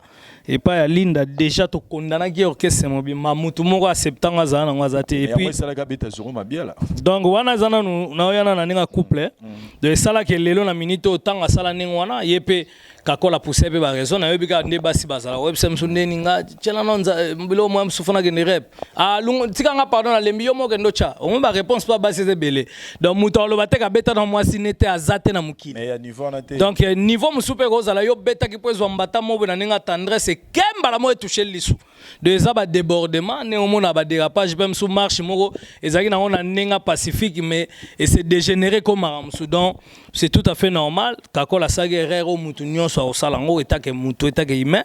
et pas ya linda déjà to condamna ki orchestre mobi mamutu moko acceptanga za na ngwazate et puis salaka beta zoro mabiala donc wana zana na yana na ninga couple de salaka lelo na minito tanga sala ningwana yepe Kakola poussé pe ba raison na yebika nde basi bazala website msunde ninga tshela nonza mbilo mo msufuna ke ni rep lungu tikanga pardon na lembi yo mo ke ndocha o ba réponse pas basi zebele donc muto lo bateka beta na mwasi nete azate na mukili mais ya niveau na te donc niveau musupe kozala yo beta ki pozo mbata mo na ninga tendresse kemba la mo toucher lisu de ça ba débordement ne o na ba dérapage même sous marche moko ezaki na ona ninga pacifique mais et c'est dégénéré comme Ramsou donc c'est tout à fait normal Kakola sagerero mutu soit au salango etake mutu etake humain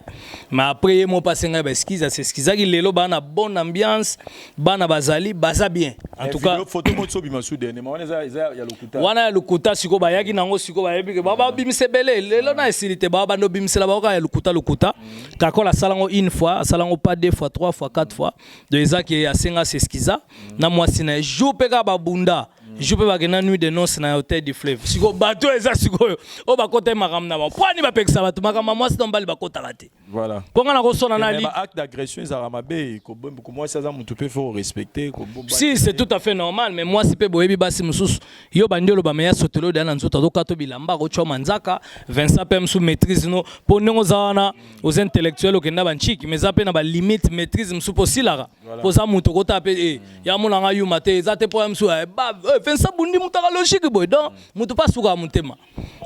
mais après mo passer ba esquiza c'est esquiza ki lelo bana bonne ambiance bana bazali baza bien en tout cas photo mo tso bima soude ne wana ya lokuta wana ya lokuta siko ba yaki nango siko ba yebi ke baba bimise bele lelo na esilite baba no bimisela ba ya lokuta Kakola salango une fois salango pas deux fois trois fois quatre fois de ezaki asenga c'est esquiza na mwasi na jope ka babunda je peux pas gagner nuit de noces na hôtel du fleuve siko bateau eza siko o ba côté makamna ba pwani ba pekisa bato makama mwasi don bali ba kota raté voilà ponga na kosona na li acte d'agression ezara mabe ko moi ça mutu peut faut respecter ko si c'est tout à fait normal mais moi si pe boyebi basi mususu yo bandelo ba meya sotelo de na nzoto to kato bilamba ko choma nzaka Vincent pem sous maîtrise no po nengo zawana aux intellectuels okenda banchiki mais zape na ba limite maîtrise musu posilara po za mutu ko taper ya mona nga yuma te zate po musu ba Vincent bundi mutaka logique boy donc mutu pas suka mutema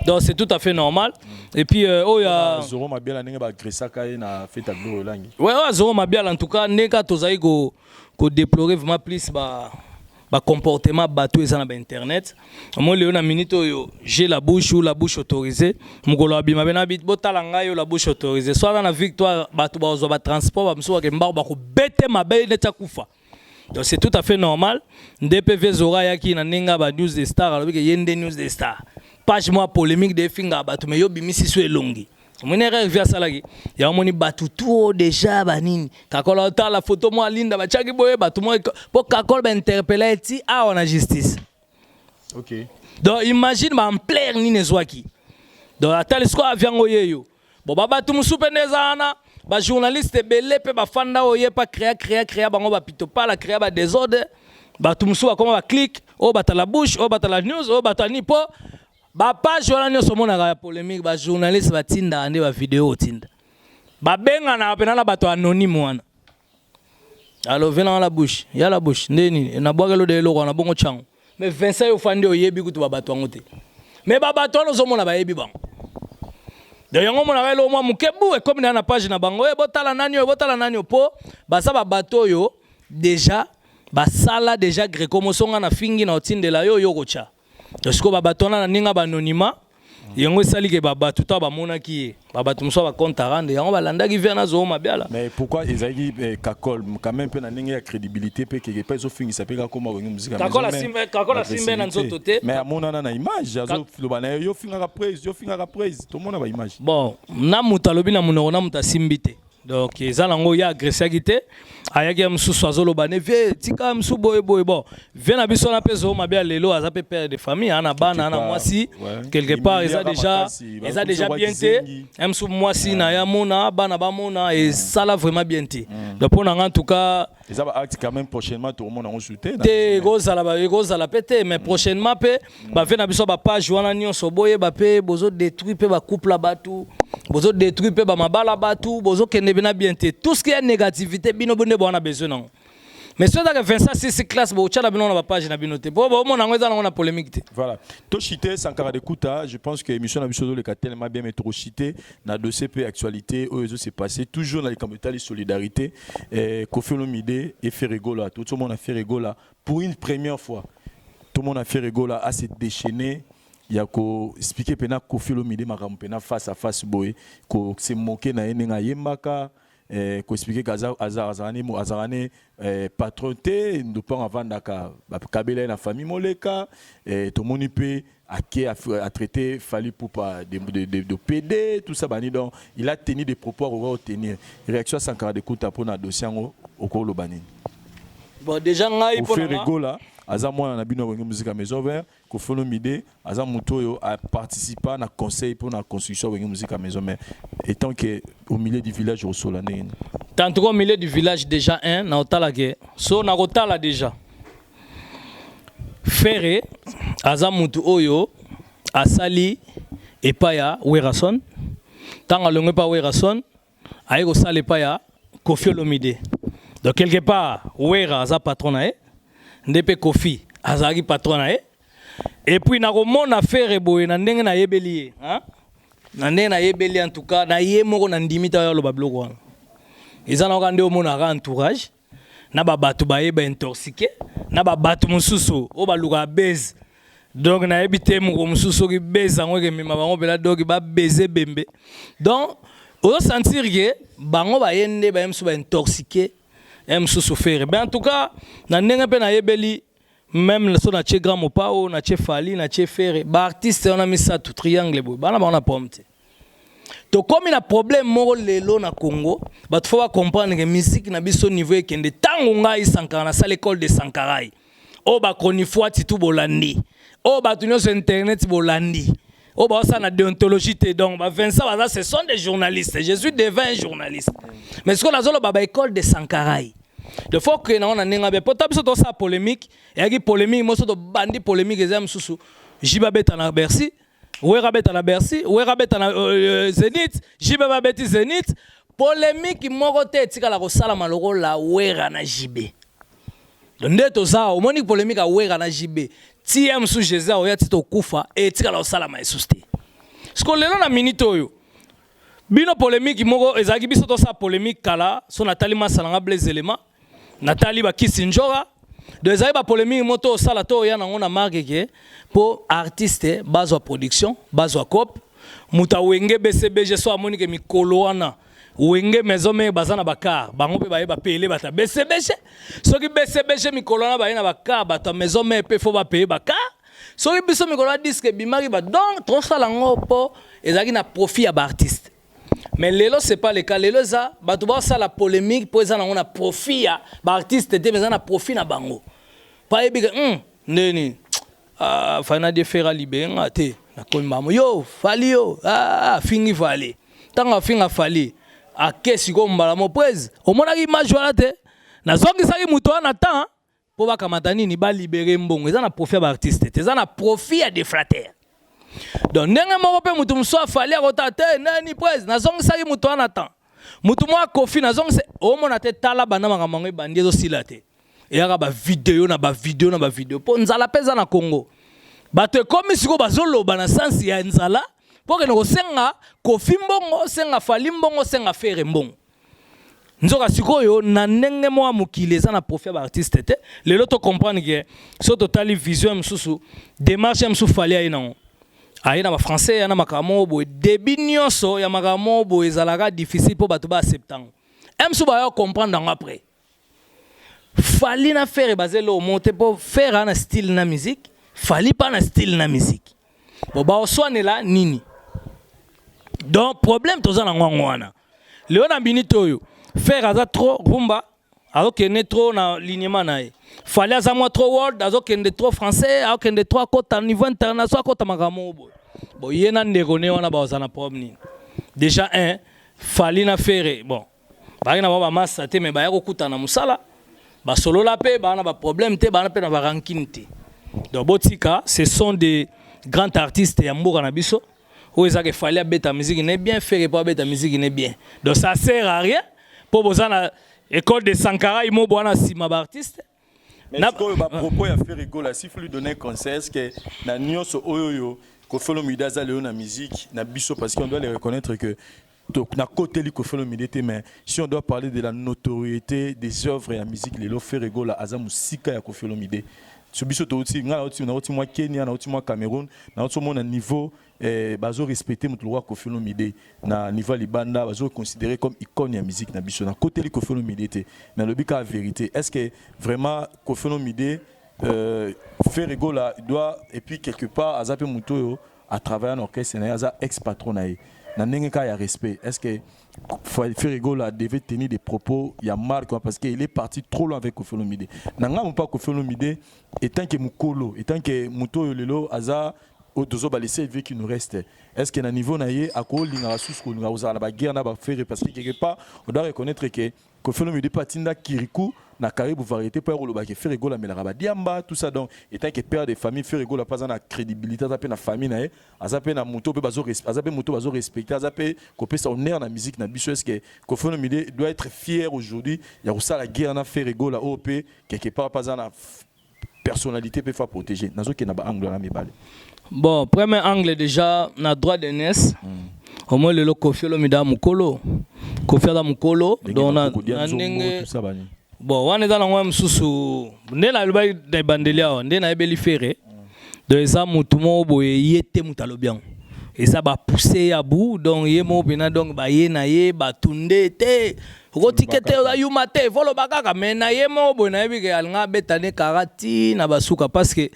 donc c'est tout à fait normal et puis oh ya zoro mabiala ninga ba agresser ka na fête aglo langi ouais zoro mabiala en tout cas neka tozai ko déplorer vraiment plus ba comportement bateau ezana ba internet moi léo na minute yo j'ai la bouche ou la bouche autorisée mukolo abima bena bit botalanga yo la bouche autorisée soit na victoire bateau ba zo ba transport ba mso ke mba ba ko bete mabe neta kufa. Donc c'est tout à fait normal. DPV Zora yaki na ninga ba news des stars alors que yende news des stars. Page moi polémique de finga batu me yo bimisi so elongi. Mone revia salaki. Ya moni batu tout déjà banini. Kakola ta la photo moi linda ba chaki boye batu moi pour Kakol ba interpeller ti a on a justice. OK. Donc imagine ba en plaire ni nezwaki. Donc atali sko aviango yeyo. Bon baba tu musupendeza ana ba journaliste belé pe ba fanda oye pa créa bango ba pito pa la créa ba désordre ba tumsu ba comment ba click o ba ta la bouche o ba ta la news o ba ta nipo ba page wana nyo somona ga polémique ba journaliste ba tinda ande ba vidéo tinda ba benga na pena na bato anonyme wana alors venant la bouche ya la bouche ndeni na bwagelo de loko na bongo chango mais Vincent yo fande oyebi kutu ba bato ngote mais ba bato no somona ba yebi bango. D'ailleurs, on a le moment mukebu et comme dans la page na bango, botala nanyo po basa ba bateau yo déjà basala déjà greco mosonga na fingi na otinde la yo kocha. Parce que ba bateau na ninga ba anonymat yango sali ke ba bateau ta ba mona ki ba bateau mso ba compte rendre yango ba landa ki vient na zo mabiala. Mais pourquoi ezaki Kakol quand même peu na ninga ya crédibilité pe ke pas zo fingi ça pe ka koma ko musique Kakol simbe na nzoto te. Mais amona na image azo lobana yo finga praise tout le monde ba image. Bon, na mutalobi na munoko na mutasimbite. Donc ezalango ya agressé kité ayaki msusu azoloba ne vie tika msu boye bon vient na biso na peso mabia lelo aza pe père de famille ana bana ana mwasi quelque part eza déjà bien té msu mwasi na ya mona bana ba mona et ça là vraiment bien té donc pour en tout cas ça va acte quand même prochainement tout le monde en shooter té goza la pété mais prochainement pe ba vient na biso ba page wana nyonso boye ba pe bozo détruire pe ba couple batu bozo détruire pe ba mabala batu bozo kende bina bien té tout ce qui est négativité bino bonne on a besoin non mais ceux qui Vincent c'est classe bo tchala bino na page na binoté bo mo na ngweza na polémique. Voilà to chité Sankara de Kuta je pense que émission na biso le ka tellement bien mettre chité na dossier pe actualité ozo s'est passé toujours dans les communautés de solidarité Koffi Olomide et Ferregola tout le monde a fait Ferregola pour une première fois tout le monde a fait Ferregola à se déchaîner. Il y a ko expliquer pena Koffi Olomide makambo pena face à face boy ko se moquer na enenga yembaka ko expliquer que azarane patron te nous pas avant daka kabela na famille moleka to moni pe a traité fallu pour pas de PD tout ça bani donc il a tenu des propos à tenir réaction sans de kuta pour na dossier au kolo bani bon déjà ngai pour faire rigola aza mwana na bino wengi musique à maison vert ko fono mide aza mutoyo a participé na conseil pour la construction wengi musique à maison mais étant que au milieu du village au solane tant au milieu du village déjà un na otala ke so na otala déjà Ferré aza mutu oyo asali epaya Werason tanga longue pa Werason aye ko sala epaya Koffi Olomide donc quelque part Wera aza patron na ndepe Koffi azaki patron na et puis na komona Ferré boye na ndenge na yebeli hein na ndenge na yebeli en tout cas na ye moko na ndimita yo lo babloko wana ezana ka nde omona ka entourage na ba batu ba yeba intoxiqué na ba batu mususu o baluka base donc na ebité mo mususu ki base ngo ke mema bango bela dogi ba baiser bembe donc o sentir que bango ba yende ba msusu ba intoxiqué msusu Ferré ben en tout cas na ndenge pe na yebeli même so na che grand mopao na che Fali na che Ferré ba artiste on a mis ça tout triangle boy bana ba na pomte to comme il a problème moko lelo na Congo ba faut comprendre que musique na biso niveau ekende tango ngai sankara na salle école de Sankarai o ba konifwa titu bolandi o ba tunyo sur internet bolandi o ba ça na déontologie te donc ba Vincent baza ce sont des journalistes je suis devant un journaliste mais ce qu'on a zolo ba école de Sankarai de fois que na nenga be pota biso to sa polémique et aki polémique mo so to bandi polémique ezam susu jiba beta na Bercy Wera beta na Bercy Wera beta na Zenith jiba beti Zenith polémique moko te tika la ko sala maloko la Wera na jibe nde to za o moni polémique a Wera na jibe TM sous Jésus o ya tito kufa et tika la ko sala ma esuste sko lelo na minute oyo bino polémique moko ezaki biso to sa polémique kala so Nathalie Masalanga Blaise Elema Nathalie ba Kisinjora de ezali ba polémique moto sala to ya nango na marque ke pour artiste bazo production bazo cop muta wenge BCBG so amoni ke mikolo wana wenge maison me bazana bakar bango pe ba payer bata BCBG so ki BCBG mikolo wana ba ina bakar bata maison me pe fo ba payer bakar so ki biso mikolo disque bimaki ba donc trop sala ngo po ezali na profit ya ba artiste. Mais lelo c'est pas le cas lelo za bato ba ça la polémique pour ça on a profit ya ba artiste te mais on a profit na bango pas ebiga neni fana de faire libé ngate na komba yo Fali yo fingi Fali tanga finga Fali a kesi ko mbala mo presse o mona ki image wala te na zongi saki muto na temps po ba kamata nini ba libérer mbongo eza na profit ba artiste te eza na profit ya des fratères. Donc ndenge moko pe mutu mso Fali akota te nani presse na zongi saki muto na temps mutu mo Koffi na zongi se o mona te tala bana makambo ngai bandi zo sila te et aka ba vidéo na ba vidéo po nzala peza na Congo bato ekomi siko bazoloba na sensi ya nzala po ke no senga Koffi mbongo senga Fali mbongo senga Ferré mbongo nzoka sikoyo na ndenge mo amukile eza na profit ba artiste te lelo to comprendre que so totali vision msusu démarche msusu Fali aina aina ba français yana makamo bo début nyonso ya makamo bo ezalaka difficile po bato ba acceptant msusu ba yo comprendre après Fali na Ferré basé le monter pour faire un style na musique Fali pas un style na musique bon ba oswane la nini donc problème toza na ngwana leo na binito yo Ferré aza trop rumba alors ne trop na lignement na Fali aza moi trop world alors ne trop français alors ne trop côté niveau international côté makamo bon yena ndekone wana ba ozana problème déjà un Fali na Ferré bon ba na ba massa te mais ba ya kokutana musala ba solo la paix ba na ba problème te ba na pe na ba ranking te donc botika ce sont des grands artistes ya mboka na biso o ezaka Fali abeta musique n'est bien Ferré pas beta musique n'est bien donc ça sert à rien pour bozana école de Sankara mo bwana sima ba artiste mais na ko ba propos ya Ferré gola si faut lui donner conseil est-ce que na nyonso oyoyo ko folo midaza leo na musique na biso parce qu'on doit les reconnaître que donc na côté li Koffi Olomide mais si on doit parler de la notoriété des œuvres et la musique les Ferré gola aza musika ya Koffi Olomide sur biso to aussi na oti moi Kenya na oti moi Cameroun na oti mon niveau bazo respecter mutu roi Koffi Olomide na niveau libanda bazo considérer comme icône ya musique na biso na côté li Koffi Olomide te na lobi ka vérité est-ce que vraiment Koffi Olomide faire rigola doit et puis quelque part azape mutu à travers un orchestre na aza ex patron na na ndenge ka ya respect est-ce que Ferrigola devait tenir des propos il y a marque parce qu'il est parti trop loin avec Koffi Olomide nanga mon pas Koffi Olomide étant que mukolo étant que muto lelo aza odozo ba laisser vie qui nous reste est-ce que na niveau na ye ako linga sous ko nga uzala ba guerre na ba faire parce que quelque part on doit reconnaître que Koffi Olomide patinda kirikou na Caribou variété pour le bac Ferrigola mais la rabadiamba tout ça donc étant que père de famille Ferrigola pas en crédibilité ça na famille na azape na moto pe bazo azape moto bazo respecter azape copé sa honneur na musique na biso est-ce que Koffi Olomide doit être fier aujourd'hui il y a aussi la guerre na Ferrigola OP quelque part pas en personnalité peut faire protéger nazo ke na ba angle na mibale. Bon, premier angle déjà na droit de naissance. Au moins le Koffi Olomide mukolo. Koffi Olomide mukolo donc na ndenge bon wana eza nango mosusu nde na loba na ebandeli awa nde na ebeli fere donc eza motu moko boye ye te moto alobi yango eza bapousse ya bu donc ye moko mpena donc baye na ye batunde te okotike te oyuma te efoloba kaka me na ye moko boye nayebi ke alinga abetane karati na basuka parce que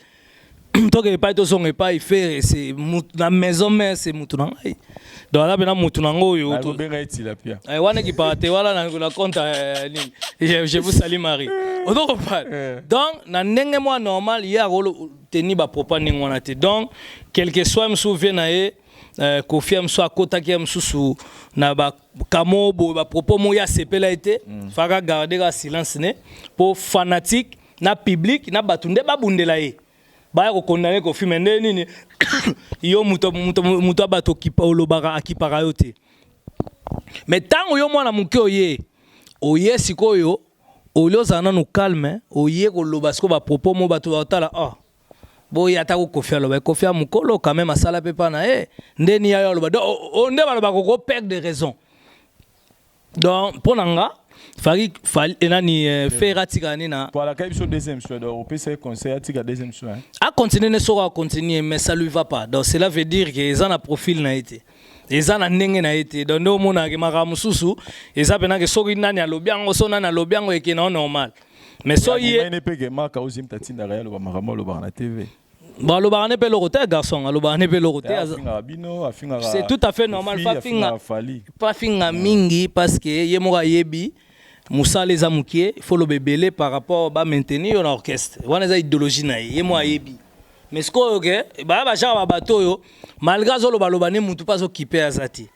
toke epai tosonga epai fere c'est na maison mère c'est motu na ngai donc là bena mutu nango oyo wana kipate wala na compte je vous salue Marie donc na ndenge moi normal ya rolo teni ba propos ndenge wana te donc quel que soit me souviens na ye Koffi am so akota ki am susu na ba kamo bo ba propos mo ya sepela été faka garder ka silence ne pour fanatique na public na batunde ba bundela ye ba ko condamner Koffi mende nini yo muto bato kipa olobaka akipaka yo te mais tango yo mwana muke oye sikoyo olozana no calme oye ko loba siko ba propos mo bato batala boya atako Koffi aloba Koffi mukolo quand même asala pepa na ndeni ya aloba donc nde baloba ko perdre de raison donc ponanga fali enani faire tigani na pour la caisse deuxième choix donc on peut se conseiller tika deuxième choix à continuer ne sera continuer mais ça lui va pas donc cela veut dire que ils ont un profil na été ils ont un ndenge na été donc no mona ke makamu susu eza pena ke soki nani alobiango so nani alobiango eke na normal mais so yé ne peut que maka ozim tatinda réel ba makamo lo ba na TV ba lo ba ne pe lo côté garçon lo ba ne pe lo côté c'est tout à fait normal pas finga mingi parce que yemoka yebi Moussa les amoukier, il faut le bébé par rapport à maintenir l'orchestre. On a une idéologie na ye moi yebi. Mais ce que ok, ba genre bateau malgré zo lo balobane mutu pas occupé azati.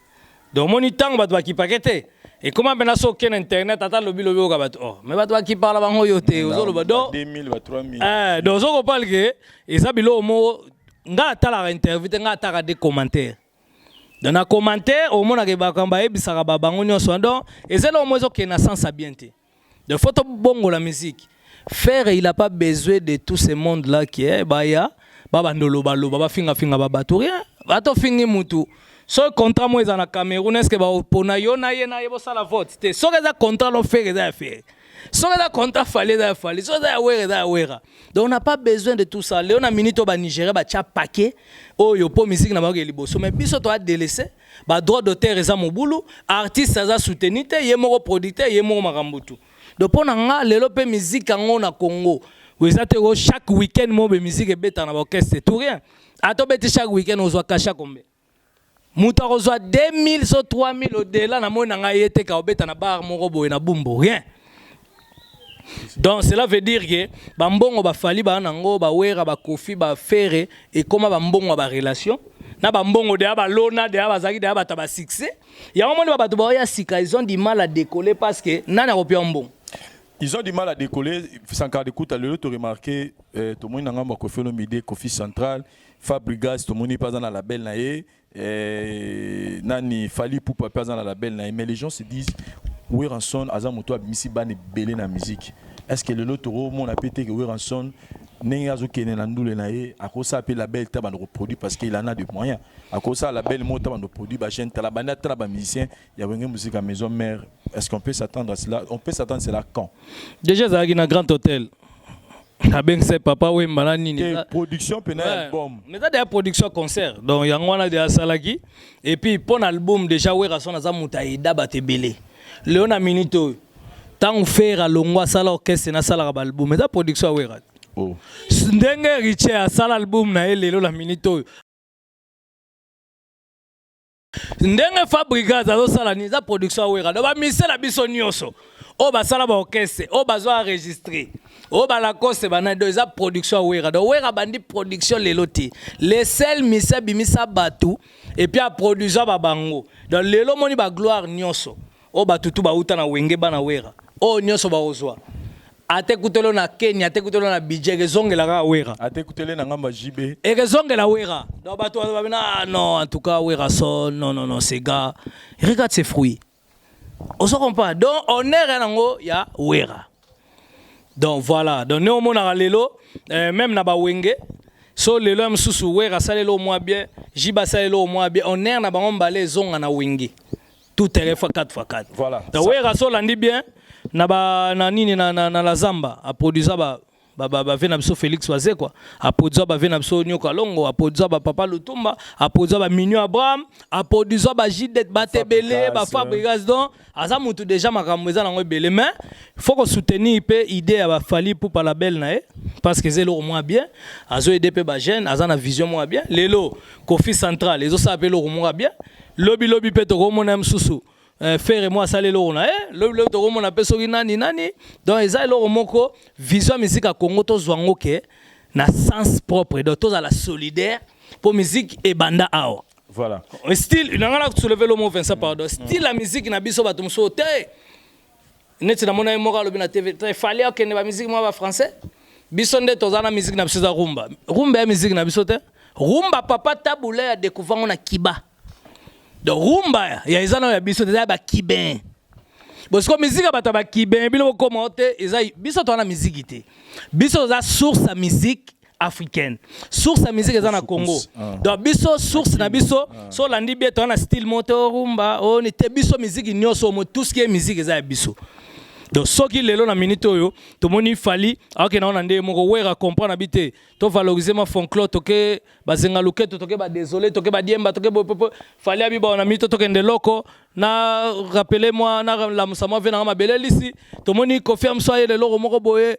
Donc mon temps ba to kipakete. Et comment ben aso ken internet ata lobi ka bato. Oh, mais ba to ki parla bango yote zo lo bado 2000 ba 3000. Donc zo ko parle que et ça bilo mo nga ata la interview nga ata des commentaires. Dans un commentaire, au moins, il y a des gens et c'est là où il y a sens à bien. De photo bongo la musique. Faire, il n'a pas besoin de tout ce monde-là qui est, baya, baba ndolo balo, baba finga baba rien. Bato fingi mutu. So contrat moi dans la Cameroun, est-ce que ba pona yo na ye bo sala vote. So que ça contrat l'on fait ça faire. So que ça contrat fallait. So ça wera. Donc on n'a pas besoin de tout ça. Léon a minito ba Nigeria ba tia paquet. Oh yo po musique na ba liboso mais biso to a délaissé ba droit d'auteur eza mobulu artiste eza soutenir te ye moko producteur ye moko makambutu donc pona nga lelo pe musique ngo na Congo vous êtes chaque week-end mo be musique beta na orchestre tout rien ato beti chaque week-end on zo kasha kombe muta ko zo 2000 so 3000 au-delà na mona nga yete ka obeta na bar moko boye na bumbo rien. Donc cela veut dire que bambongo ba fali ba nango ba wera ba Koffi ba faire et comment bambongo ba relation na bambongo de ba lona de ba zaki de ba taba succès il y a un moment ba to ya sika ils ont du mal à décoller parce que nana kopia mbongo ils ont du mal à décoller sans car écoute le tu remarqué tout monde ngamba Koffi Olomide Koffi Central Fabrigas tout monde pas dans la label na nani fali pour pas dans la label na mais les gens se disent Weranson azamoto abimisi bane belé na musique est-ce que le lotoro mon a pété que Weranson n'engazo kene na ndule na ye akosa appelle la belle taban reproduit parce qu'il en a des moyens akosa la belle mo taban produit ba chaîne tala bana tala ba musicien il y a une musique à maison mère est-ce qu'on peut s'attendre à cela on peut s'attendre cela quand déjà ça a un grand hôtel abengisa papa Wemba na nini production pena album mais ça des production concert donc yango wana de asalaki et puis pour l'album déjà Wera son aza muta ida batebele Léona Minito tant faire longwa sala orchestre na sala ba album mais ça production Wera oh ndenge riche a sala album na elelo la Minito ndenge Fabrigas azo sala ni za production Wera do ba misela biso nyonso o ba sala ba orchestre o ba zo enregistrer o ba la cause bana do za production Wera do Wera bandi production leloti les sel misa bimisa batu et puis a produire ba bango donc lelo moni ba gloire nyonso o ba tutu ba uta na wenge bana Wera o nyonso ba ozwa ate kutelo na Kenya ate kutelo na budget gezongela ka Wera ate kutelo na ngamba JB et gezongela Wera donc ba to ba non en tout cas Wera son non ces gars regarde ses fruits on se comprend donc on est renango ya Wera donc voilà donc nous on a lelo même na ba wenge so lelo msusu Wera salelo moi bien jiba salelo moi bien on est na ba ngombalé zonga na wenge tout est fois 4x4 voilà donc Wera so landi bien na ba na nini na la zamba a produire ba vena biso Félix Waze quoi a produire ba vena biso Nyoka Longo a produire ba Papa Lutumba a produire ba Minyo Abraham a produire ba Jidet Batebele ba Fabrigas donc aza mutu déjà makambo eza nango ebele mais faut qu'on soutenir pe idée ya ba Fali pour la belle na parce que zelo moins bien azo aider pe ba jeune aza na vision moins bien lelo Kofi Central ezo sa pe lo moins bien lobby pe to komona msusu faire moi ça lelo na le to komona pe soki nani donc eza lelo moko vision musique à Congo to zwango ke na sens propre donc to za la solidaire pour musique et banda ao voilà style il ngala soulever le mot Vincent pardon style la musique na biso bato mso te net na mona mo kalobi na TV très fallait que ne ba musique moi ba français biso nde to za na musique na biso za rumba ya musique na biso te rumba papa tabula ya découvert on a kiba donc rumba ya izana ya biso te ba kibin parce que musique ba ba kibin bilo commenter eza biso to na musique te biso za source à musique africaine source à musique eza na Congo donc biso source na biso so landi bien to na style moto rumba on était biso musique nyonso mo tout ce qui est musique eza biso donc soki lelo na minute oyo to moni fali ok na onande moko Wera comprendre habiter to valoriser ma folklore to ke bazenga luketo to ke ba désolé to ke ba diemba to ke fali abi ba na minute to ke ndeloko na rappeler moi na la musama vena ma belelisi to moni confirme so ye lelo moko boye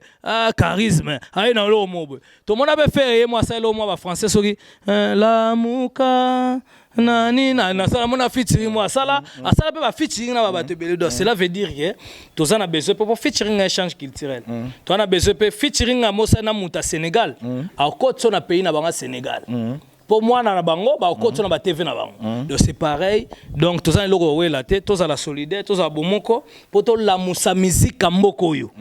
charisme ay na lo mo boye to mona be faire moi ça lo moi ba français soki la muka nani na sala mona featuring moi sala asala pe ba featuring na ba batebele donc cela veut dire que tous on a besoin pour featuring un échange culturel to on a besoin pe featuring a mosa na muta Sénégal a côté son pays na banga Sénégal pour moi na bango ba côté na ba TV na bango donc c'est pareil donc tous on le rowe la tête tous à la solidaire tous à bomoko pour to la musa musique mboko yo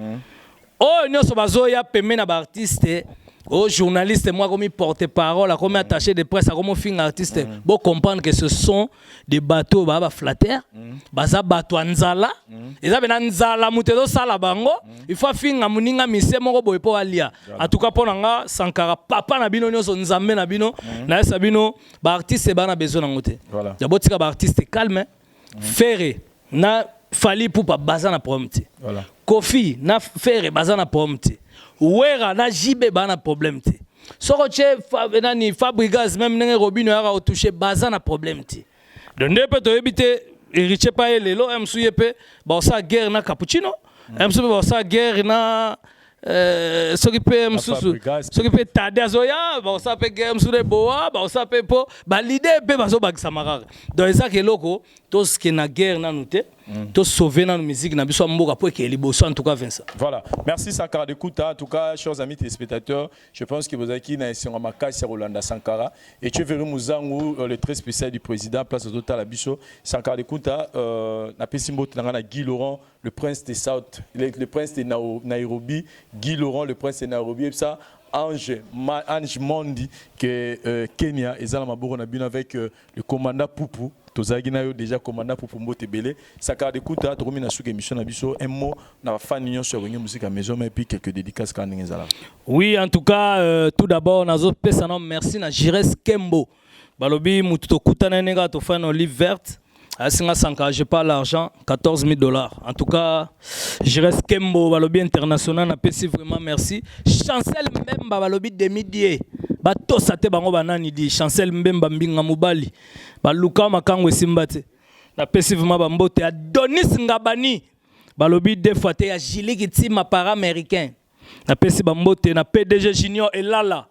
oh nyoso bazo ya peme na ba artiste aux journalistes, moi, comme porte-parole, comme attaché de presse, comme film artiste, pour comprendre que ce sont des bateaux flatteurs, baza bateau nzala, et ça ben nzala mutedo sala bango, il faut finir muninga mise moko boy po alia. En tout cas pour nanga Sankara papa na bino nyoso nzambe na bino, na sabino ba artiste ba na besoin na ngote. Voilà. D'abord tika ba artiste calme, ferré, na fali pour pas baza na problème. Voilà. Kofi na ferré baza na problème. Wera na jibe bana problème te soko che nani Fabrigas même nenge Robino ya ko toucher baza na problème te donc ndepe to ebite Riche pa lelo msuye pe ba sa guerre na cappuccino msuye ba sa guerre na soki pe msusu soki pe tade azoya ba sa pe guerre msude boa ba sa pe po ba l'idée pe ba so ba kisamara donc ça que loko tout ce qui na guerre na nous te to sauver dans la musique na biso mboka pour que liboso en tout cas Vincent. Voilà, merci Sankara d'écoute en tout cas chers amis téléspectateurs, je pense que vous avez qui na sur Makasi Rolanda Sankara et tu verras Muzangu le très spécial du président place de Total Abisso Sankara d'écoute na pesimbo na Guy Laurent le prince de South le prince de Nairobi Guy Laurent le prince de Nairobi et ça Ange Mondi que Kenya et Zala Maboro na bien avec le commandant Poupou Tozagina déjà commandant Poupou Mbotebele Sankara d'écoute to komi na suka émission na biso un mot na fan union sur une musique à maison mais puis quelques dédicaces quand ngezala. Oui en tout cas tout d'abord nazo pesa non merci na Jires Kembo balobi mutu to kutana nenga to fan olive verte Asinga Sanka, j'ai pas l'argent, 14 000 $. En tout cas, je reste Kembo, Balobi International, napesi vraiment merci. Chancel Mbemba, Balobi Demidie, Bato Sate Bango Banani di, Chancel Mbemba Mbinga Mubali, Baluka Makangwe Simbate, napesi vraiment Bambote, Adonis Ngabani, Balobi Defate, ya Jiliki Tima para-américain, napesi Bambote, na PDG Junior Elala,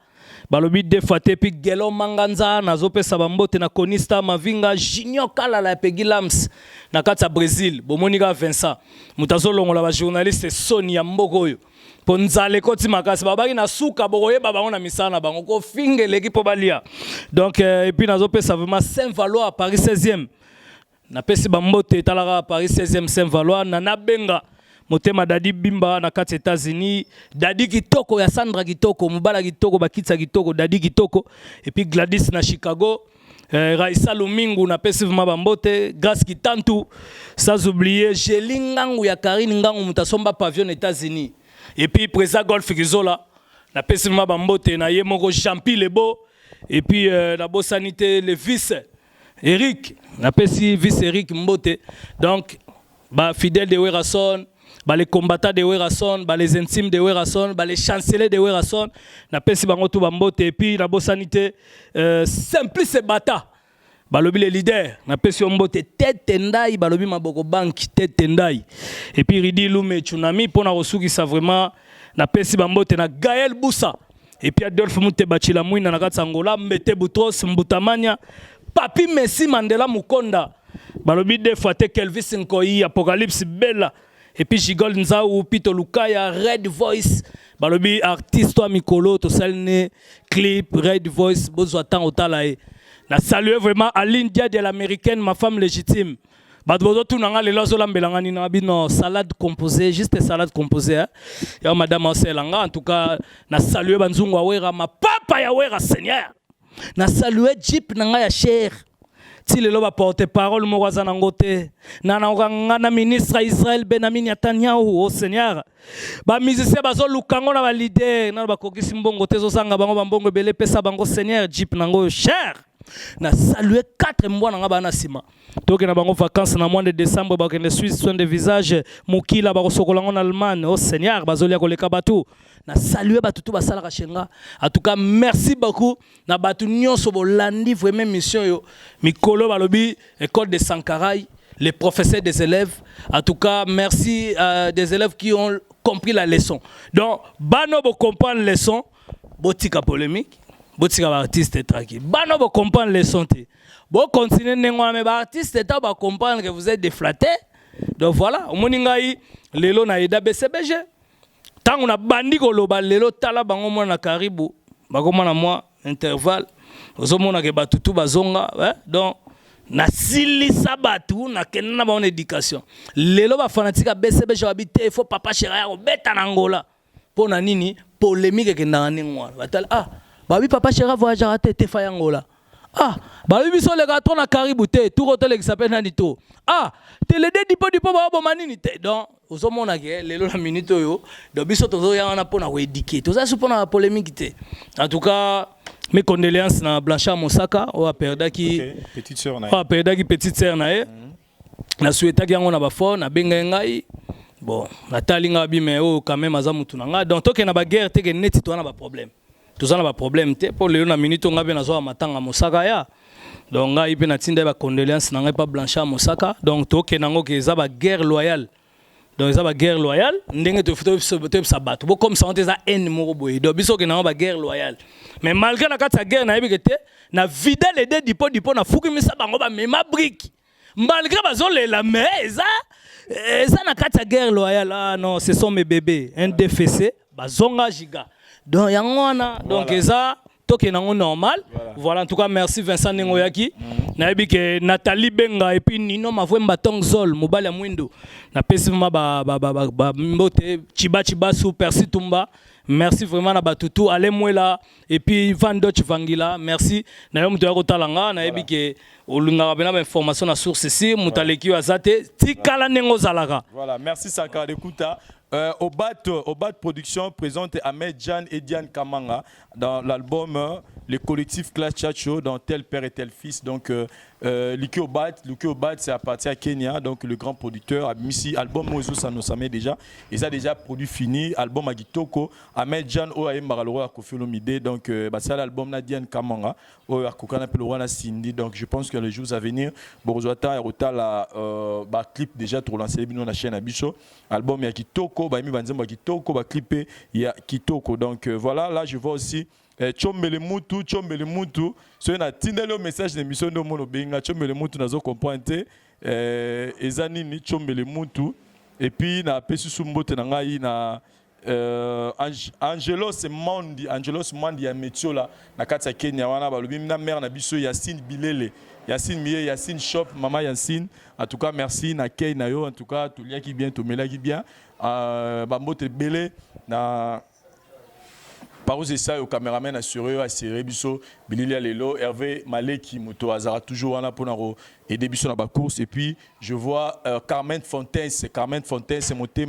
Balobi defate pi Gelo Manganza na zope sabambote na Konista Mavinga Junior Kalala pegi Lams na kata Brésil bomonika Vincent mutazo longola ba journaliste Sonia Mbokoyo ponzale koti makasi babaki na suka bokoye babango na misana bango ko fingele ki po balia donc et puis na zope ça vraiment Saint-Valois Paris 16e na pesi bambote talaka Paris 16e Saint-Valois na benga Motema Dadi Bimba na kati États-Unis, Dadi Kitoko ya Sandra Kitoko, Mubala Kitoko, Bakitsa Kitoko, Dadi Kitoko, et puis Gladys na Chicago, Raissa Lumingu na Pesivma Bambote, Grace Kitantu, sans oublier Jelingangu ya Karine Ngangu Mutasomba Pavillon États-Unis, et puis Presa Golf Gizola, na Pesivma Bambote, na Yemoko Champi Lebo, et puis la Bossanité le vice Eric, na Pesi vice Eric Mbote, donc bah fidèle de Werason. Les combattants de Werason, les intimes de Werason, les chanceliers de Werason, na pesi bango tu bambote et puis na bosanité Simplice Bata, balobi les leaders, na pesi ombote tête tendai, balobi maboko bank tête tendai et puis Ridi Lume Tsunami pour na resuki ça vraiment na pesi bambote na Gaël Boussa et puis Adolphe Mute Bachila Mouina na katsa Angola Mbete Boutros Mbutamanya Papi Messi Mandela Mukonda balobi de Fate Kelvis Nkoi Apocalypse Bella. Et puis Jigol Nzaou, Pito Lukaya, Red Voice, balobi artiste toi Mikolo, to salne clip Red Voice, besoin temps au talae. Na salué vraiment à l'India de l'américaine, ma femme légitime. Badbozo tout nanga le lozo lambelanga ni na bino salade composée, juste salade composée. Ya madame Oselanga, en tout cas na salué banzungu awera ma papa ya wera Seigneur. Na salué Jeep nanga ya cher. Si le loba porte-parole Morazana Ngote, na ministre Israël Benjamin Netanyahu, au Seigneur. Ba musicien bazo lukango na ba leader, na ba kokisi mbongo tezo sanga bango bambongo bele pesa bango Seigneur Jeep nango cher. Na salué 4 mois na ngaba na sima. Toke na bango vacances na mois de décembre ba kende Suisse soin de visage mukila ba kosokolango na Allemagne, au Seigneur bazolia koleka batu. Na salué batutu basala kashenga. En tout cas merci beaucoup na batu nyonso bolandi vraiment mission yo mikolo balobi école de Sankarai les professeurs des élèves. En tout cas merci des élèves qui ont compris la leçon. Donc bano bo comprendre la leçon botika polémique botika ba artiste tranquille. Bano bo comprendre la leçon te. Bo continuer nengwa mais ba artiste ta ba comprendre que vous êtes déflaté. Donc voilà, omoningai lelo na ida BCBG. Tant on a bandi koloba lelo tala bango mona karibu bakoma na moi intervalle ozomona ke batutu bazonga donc na silisa batu na kenna ba on éducation lelo ba fanatika BCB jabite il faut papa chéri ya obeta na Angola pona nini polémique ke ndanga ngwa batala babi papa chéri voyagera te fa Angola babi biso le gato na karibu te tout hôtel qui s'appelle nani to télé dipo ba bo manini te donc ozomona ke lelo na minute yo do biso tozo ya na pona ko éduquer toza su pona polémique te en tout cas mes condoléances na Blanchard Mosaka o perdaki petite sœur na perdaki petite sœur na na souhaitaki yango na ba fort na benga ngai bon na talinga bi mais o quand même azamutu na nga donc toke na ba guerre te ke neti to na ba problème toza na ba problème te pour lelo na minute ngabe na zo matanga Mosaka ya donc ngai pe na tinda ba condoléances na ngai pa Blanchard Mosaka donc toke nango ke za ba guerre loyale. Donc ça va guerre loyale, ndenge te foto sa battre. Bon comme ça on te za haine moko boy. Donc biso ke na ba guerre loyale. Mais malgré la kata guerre na yebikete na vida les deux dipo na fuki misa bango ba mema brique. Malgré bazon la mais ça na kata guerre loyale non, ce sont mes bébés, un DFC bazonga giga. Donc yangona donc ça toke nango normal. Voilà en tout cas merci Vincent Nengoyaki. Na yebike Nathalie Benga et puis Nino Mavwemba Tongzol mobali ya mwindo. Na pesi ma ba mbote chiba sou Percy Tumba. Merci vraiment na batutu ale mwela et puis Van Dutch Vangila merci na yo muto ya kotalanga na yebike olunga bena ba information na source ici mutaleki azate tikala nengo zalaka. Voilà merci Sankara Kuta Obat Production présente Ahmed Jan et Diane Kamanga dans l'album le collectif Clash Chat Show dans Tel Père et Tel Fils. Donc, Luke Obat, c'est à partir de Kenya, donc le grand producteur. Ici, album Mozo Sanosame déjà. Et ça déjà produit fini. Album Agitoko, Ahmed Jan Oaye Maraloro à Kofi Olomide. Donc, c'est l'album Diane Kamanga. Oya Kokana Pelorana Cindy. Donc, je pense que les jours à venir, Borozwata et Rota la clip déjà pour lancer les la chaîne Abisso. Album Yakitoko, Baimi Banzemba Kitoko, clipé Yakitoko. Donc, voilà, là, je vois aussi. Chombele Mutu, c'est un tindelo message d'émission de Mono Benga, Chombele Mutu nazo comprendre ezani ni Chombele Mutu et puis na pesu sumbote na ngai na Angelos Mandi ya Metiola na kati ya Kenya wana balobi na mère na biso Yacine Bilele Yacine Shop Mama Yacine en tout cas merci na kei na yo en tout cas tout liaki bien tout melaki bien bambote belé na par où ça au caméraman assuré assuré biso bililia lelo Hervé Maleki moto azara toujours wana pour aider biso na ba course et puis je vois Carmen Fontaine c'est monté